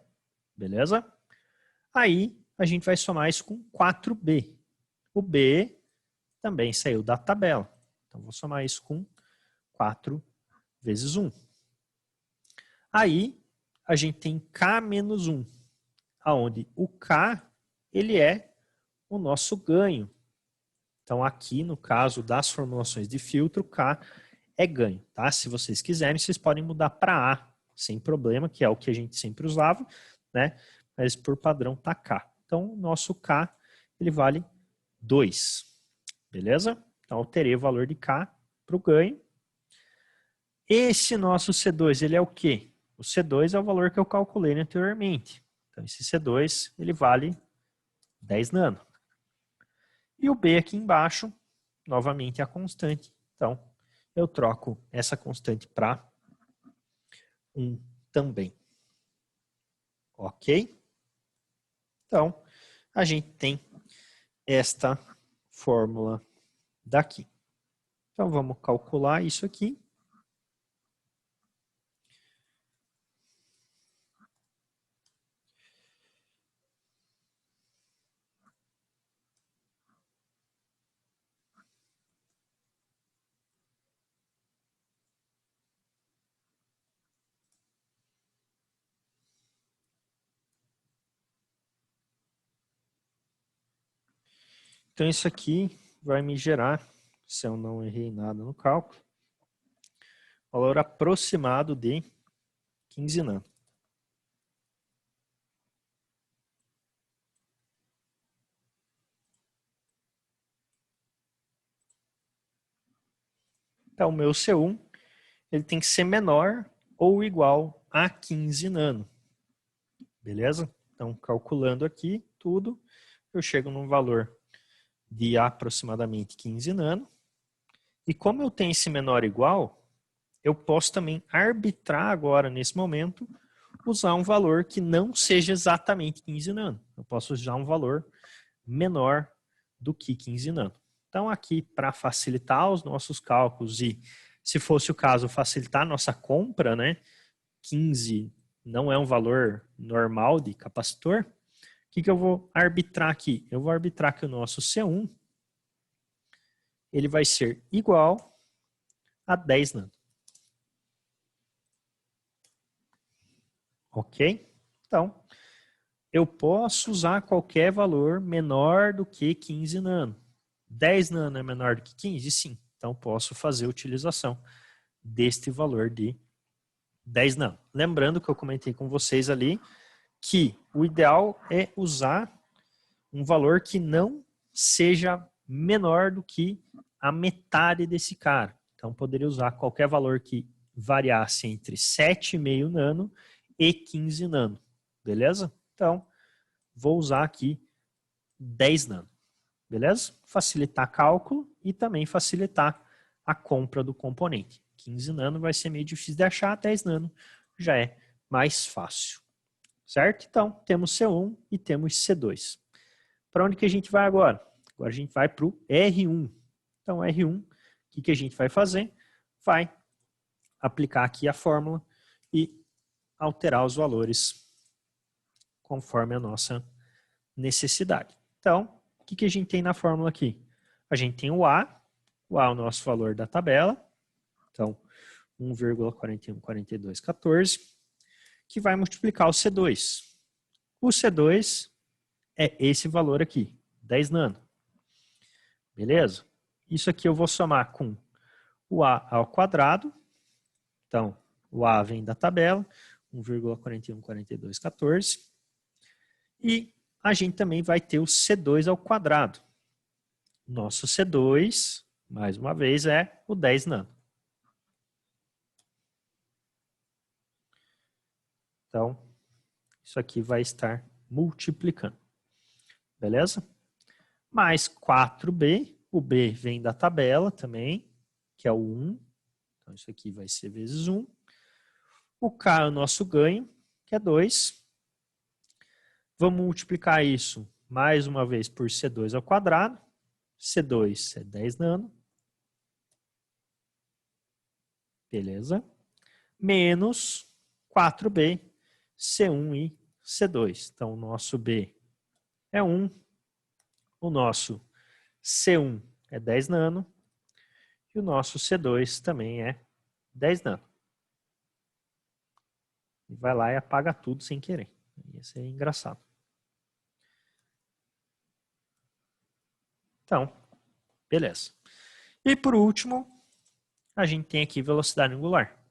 Beleza? Aí, a gente vai somar isso com 4B. O B também saiu da tabela. Então, vou somar isso com 4 vezes 1. Aí, a gente tem K menos 1, onde o K ele é o nosso ganho. Então, aqui, no caso das formulações de filtro, K é ganho. Tá? Se vocês quiserem, vocês podem mudar para A, sem problema, que é o que a gente sempre usava, né? Mas por padrão está K. Então, o nosso K ele vale 2. Beleza? Então, alterei o valor de K para o ganho. Esse nosso C2, ele é o quê? O C2 é o valor que eu calculei anteriormente. Então, esse C2, ele vale 10 nano. E o B aqui embaixo, novamente, é a constante. Então, eu troco essa constante para 1 também. Ok? Então, a gente tem esta fórmula daqui. Então, vamos calcular isso aqui. Então, isso aqui vai me gerar, se eu não errei nada no cálculo, valor aproximado de 15 nano. . Então, o meu C1 ele tem que ser menor ou igual a 15 nano. Beleza? Então, calculando aqui tudo, eu chego num valor de aproximadamente 15 nano. E como eu tenho esse menor igual, eu posso também arbitrar agora, nesse momento, usar um valor que não seja exatamente 15 nano. Eu posso usar um valor menor do que 15 nano. Então, aqui, para facilitar os nossos cálculos e, se fosse o caso, facilitar a nossa compra, né? 15 não é um valor normal de capacitor. O que eu vou arbitrar aqui? Eu vou arbitrar que o nosso C1 ele vai ser igual a 10 nano. Ok? Então, eu posso usar qualquer valor menor do que 15 nano. 10 nano é menor do que 15? Sim. Então, posso fazer a utilização deste valor de 10 nano. Lembrando que eu comentei com vocês ali que o ideal é usar um valor que não seja menor do que a metade desse cara. Então, poderia usar qualquer valor que variasse entre 7,5 nano e 15 nano. Beleza? Então, vou usar aqui 10 nano. Beleza? Facilitar cálculo e também facilitar a compra do componente. 15 nano vai ser meio difícil de achar, 10 nano já é mais fácil. Certo? Então, temos C1 e temos C2. Para onde que a gente vai agora? Agora a gente vai para o R1. Então, R1, o que a gente vai fazer? Vai aplicar aqui a fórmula e alterar os valores conforme a nossa necessidade. Então, o que a gente tem na fórmula aqui? A gente tem o A é o nosso valor da tabela, então 1,414214, que vai multiplicar o C2. O C2 é esse valor aqui, 10 nano. Beleza? Isso aqui eu vou somar com o A ao quadrado. Então, o A vem da tabela, 1,414214. E a gente também vai ter o C2 ao quadrado. Nosso C2, mais uma vez, é o 10 nano. Então, isso aqui vai estar multiplicando. Beleza? Mais 4B, o B vem da tabela também, que é o 1. Então, isso aqui vai ser vezes 1. O K é o nosso ganho, que é 2. Vamos multiplicar isso mais uma vez por C2 ao quadrado. C2 é 10 nano. Beleza? Menos 4B, C1 e C2. Então, o nosso B é 1. O nosso C1 é 10 nano. E o nosso C2 também é 10 nano. E vai lá e apaga tudo sem querer. Isso é engraçado. Então, beleza. E por último, a gente tem aqui velocidade angular.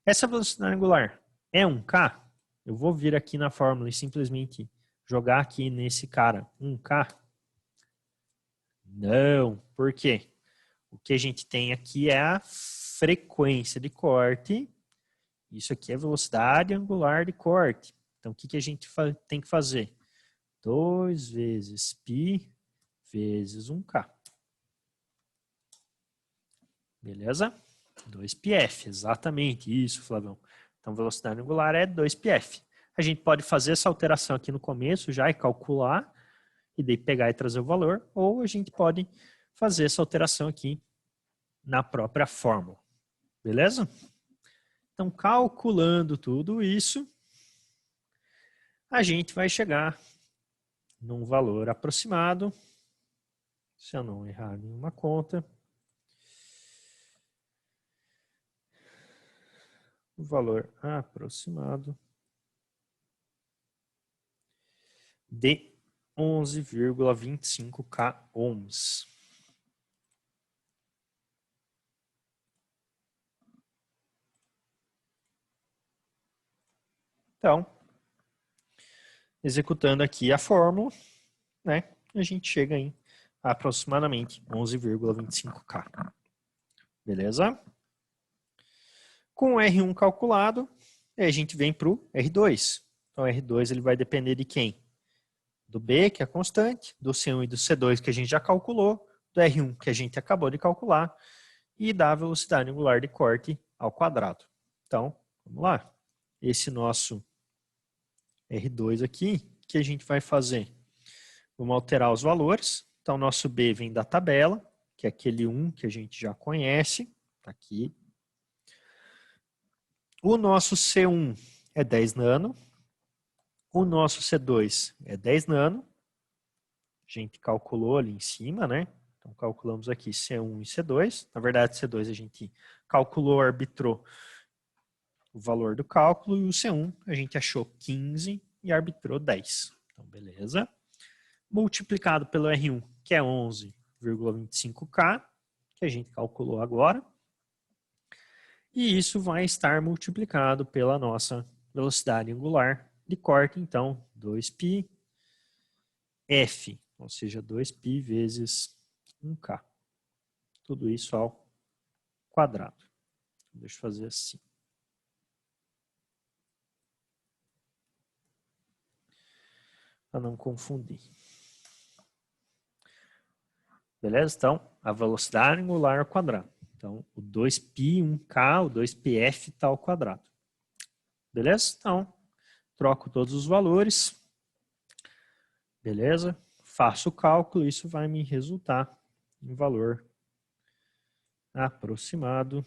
Essa velocidade angular é 1K? Eu vou vir aqui na fórmula e simplesmente jogar aqui nesse cara 1K? Não. Por quê? O que a gente tem aqui é a frequência de corte. Isso aqui é velocidade angular de corte. Então, o que a gente tem que fazer? 2 vezes π vezes 1K. Beleza? 2πf, exatamente isso, Flavão. Então, velocidade angular é 2πf. A gente pode fazer essa alteração aqui no começo já e calcular, e daí pegar e trazer o valor, ou a gente pode fazer essa alteração aqui na própria fórmula. Beleza? Então, calculando tudo isso, a gente vai chegar num valor aproximado, se eu não errar nenhuma conta, o valor aproximado de 11,25K ohms. Então, executando aqui a fórmula, né, a gente chega em aproximadamente 11,25K. Beleza? Com o R1 calculado, a gente vem para o R2. Então, o R2 ele vai depender de quem? Do B, que é a constante, do C1 e do C2, que a gente já calculou, do R1, que a gente acabou de calcular, e da velocidade angular de corte ao quadrado. Então, vamos lá. Esse nosso R2 aqui, o que a gente vai fazer? Vamos alterar os valores. Então, nosso B vem da tabela, que é aquele 1 que a gente já conhece. Está aqui. O nosso C1 é 10 nano. O nosso C2 é 10 nano. A gente calculou ali em cima, né? Então, calculamos aqui C1 e C2. Na verdade, C2 a gente calculou, arbitrou o valor do cálculo. E o C1 a gente achou 15 e arbitrou 10. Então, beleza. Multiplicado pelo R1, que é 11,25K, que a gente calculou agora. E isso vai estar multiplicado pela nossa velocidade angular de corte, então 2πf, ou seja, 2π vezes 1K. Tudo isso ao quadrado. Deixa eu fazer assim. Para não confundir. Beleza? Então, a velocidade angular ao quadrado. Então, o 2π, 1K, o 2πf está ao quadrado. Beleza? Então, troco todos os valores. Beleza? Faço o cálculo, isso vai me resultar em valor aproximado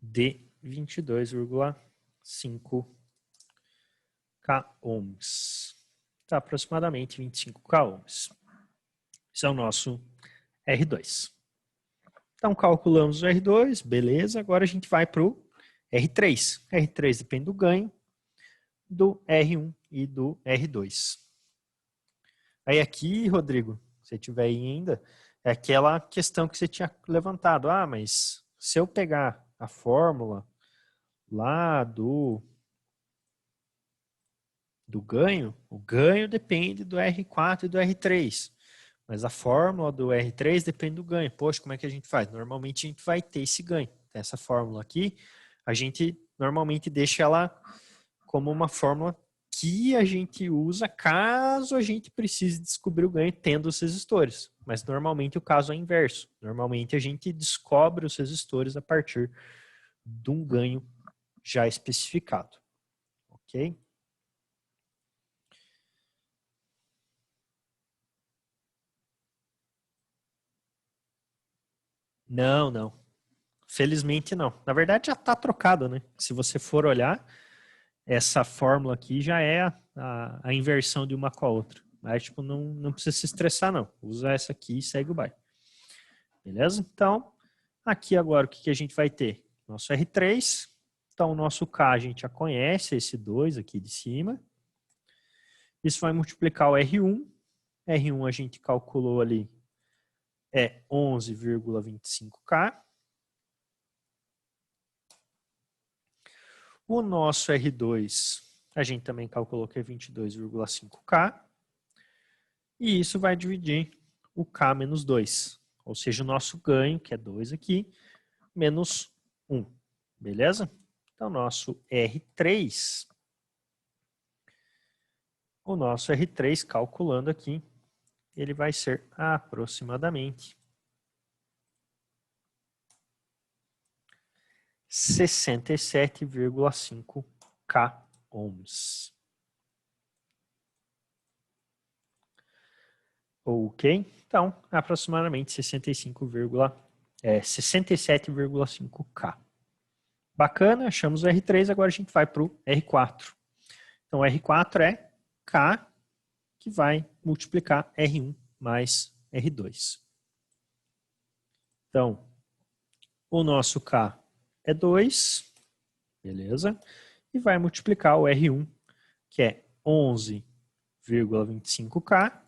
de 22,5 K ohms. Tá, aproximadamente 25 K ohms. Esse é o nosso R2. Então, calculamos o R2, beleza. Agora a gente vai para o R3. R3 depende do ganho, do R1 e do R2. Aí aqui, Rodrigo, se tiver aí ainda, é aquela questão que você tinha levantado. Ah, mas se eu pegar a fórmula lá do ganho, o ganho depende do R4 e do R3. Mas a fórmula do R3 depende do ganho. Poxa, como é que a gente faz? Normalmente a gente vai ter esse ganho. Essa fórmula aqui, a gente normalmente deixa ela como uma fórmula que a gente usa caso a gente precise descobrir o ganho tendo os resistores. Mas normalmente o caso é inverso. Normalmente a gente descobre os resistores a partir de um ganho já especificado. Ok? Não, não. Felizmente não. Na verdade já está trocado, né? Se você for olhar, essa fórmula aqui já é a inversão de uma com a outra. Mas tipo, não precisa se estressar não. Usa essa aqui e segue o baile. Beleza? Então, aqui agora o que a gente vai ter? Nosso R3. Então, o nosso K a gente já conhece, esse 2 aqui de cima. Isso vai multiplicar o R1. R1 a gente calculou ali, é 11,25K. O nosso R2, a gente também calculou que é 22,5K. E isso vai dividir o K menos 2. Ou seja, o nosso ganho, que é 2 aqui, menos 1. Beleza? Então, nosso R3, o nosso R3, calculando aqui, ele vai ser aproximadamente 67,5 K ohms. Ok? Então, aproximadamente 67,5 K. Bacana, achamos o R3, agora a gente vai para o R4. Então, o R4 é K que vai multiplicar R1 mais R2. Então, o nosso K é 2, beleza? E vai multiplicar o R1, que é 11,25K,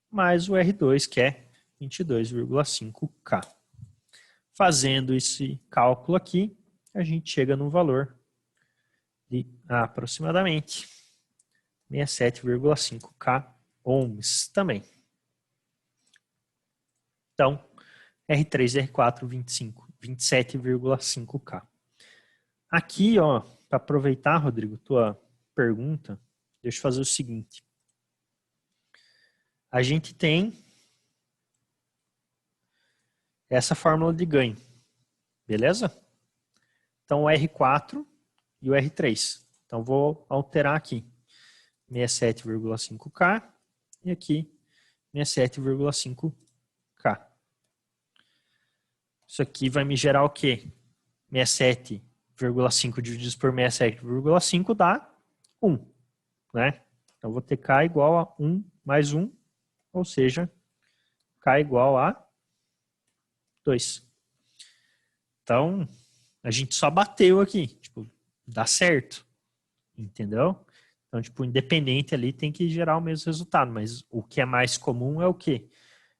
mais o R2, que é 22,5K. Fazendo esse cálculo aqui, a gente chega no valor de aproximadamente 67,5K ohms também. Então, R3 e R4, 27,5K. Aqui, ó, para aproveitar, Rodrigo, tua pergunta, deixa eu fazer o seguinte. A gente tem essa fórmula de ganho, beleza? Então, o R4 e o R3. Então, vou alterar aqui. 67,5K e aqui 67,5K. Isso aqui vai me gerar o quê? 67,5 dividido por 67,5 dá 1, né? Então, vou ter K igual a 1 mais 1, ou seja, K igual a 2. Então, a gente só bateu aqui, tipo, dá certo, entendeu? Então, tipo, independente ali tem que gerar o mesmo resultado, mas o que é mais comum é o quê?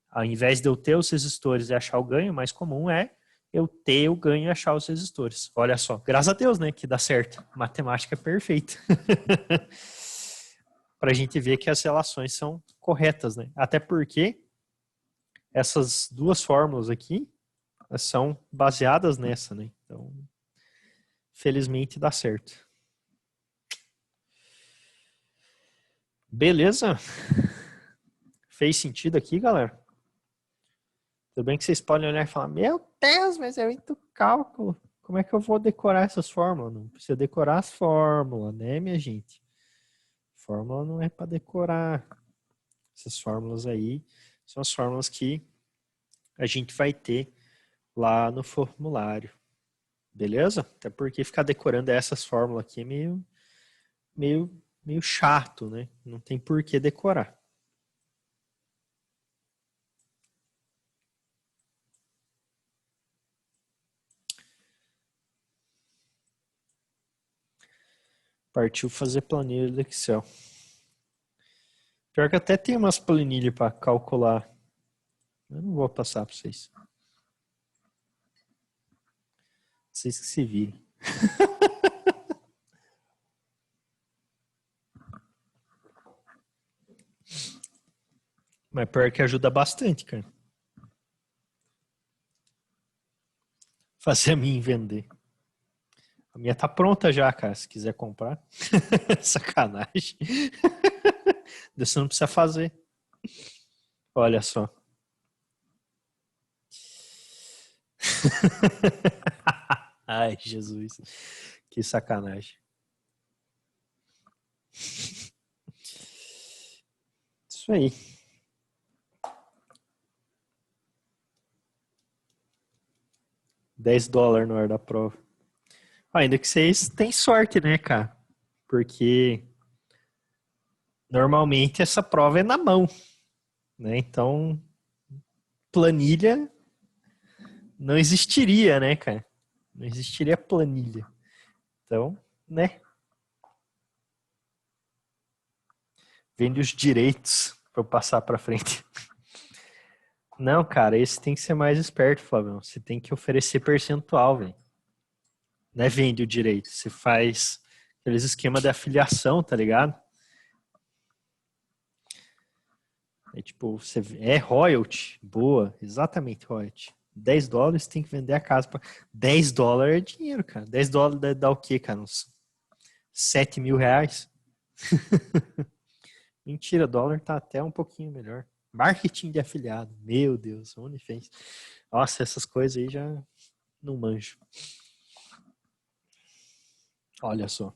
Ao invés de eu ter os resistores e achar o ganho, o mais comum é eu ter o ganho e achar os resistores. Olha só, graças a Deus, né, que dá certo. Matemática é perfeita. Para a gente ver que as relações são corretas, né? Até porque essas duas fórmulas aqui são baseadas nessa, né? Então, felizmente dá certo. Beleza? Fez sentido aqui, galera? Tudo bem que vocês podem olhar e falar, meu Deus, mas é muito cálculo. Como é que eu vou decorar essas fórmulas? Não precisa decorar as fórmulas, né, minha gente? Fórmula não é para decorar. Essas fórmulas aí são as fórmulas que a gente vai ter lá no formulário. Beleza? Até porque ficar decorando essas fórmulas aqui é meio chato, né? Não tem por que decorar. Partiu fazer planilha do Excel. Pior que até tem umas planilhas para calcular. Eu não vou passar para vocês. Vocês que se virem. Mas pior que ajuda bastante, cara. Fazer a minha vender. A minha tá pronta já, cara. Se quiser comprar. Sacanagem. Você não precisa fazer. Olha só. Ai, Jesus. Que sacanagem. Isso aí. $10 na hora da prova. Ainda que vocês têm sorte, né, cara? Porque normalmente essa prova é na mão, né? Então, planilha não existiria, né, cara? Não existiria planilha. Então, né? Vende os direitos para eu passar para frente. Não, cara, esse tem que ser mais esperto, Flavião. Você tem que oferecer percentual, velho. Não é vende o direito. Você faz aqueles esquemas de afiliação, tá ligado? É tipo, você é royalty. Boa, exatamente royalty. $10 tem que vender a casa. $10 é dinheiro, cara. $10 dá o quê, cara? Uns 7 mil reais? Mentira, dólar tá até um pouquinho melhor. Marketing de afiliado. Meu Deus, OnlyFans. Nossa, essas coisas aí já não manjo. Olha só.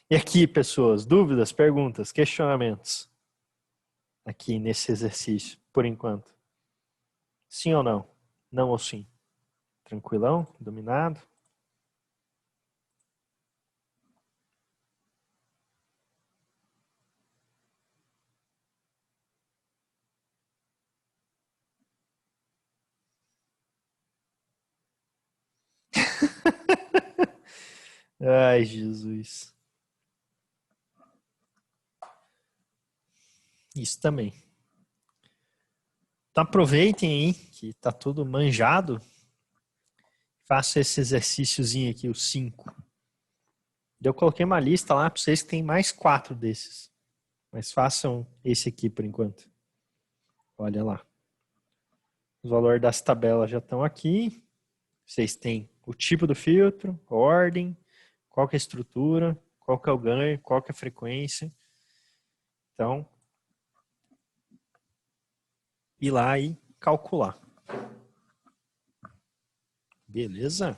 E aqui, pessoas, dúvidas, perguntas, questionamentos? Aqui nesse exercício, por enquanto. Sim ou não? Não ou sim? Tranquilão? Dominado? Ai, Jesus. Isso também. Então aproveitem aí que tá tudo manjado. Faça esse exercíciozinho aqui, o 5. Eu coloquei uma lista lá para vocês que tem mais 4 desses. Mas façam esse aqui por enquanto. Olha lá. Os valores das tabelas já estão aqui. Vocês têm o tipo do filtro, a ordem, qual que é a estrutura, qual que é o ganho, qual que é a frequência. Então, ir lá e calcular. Beleza?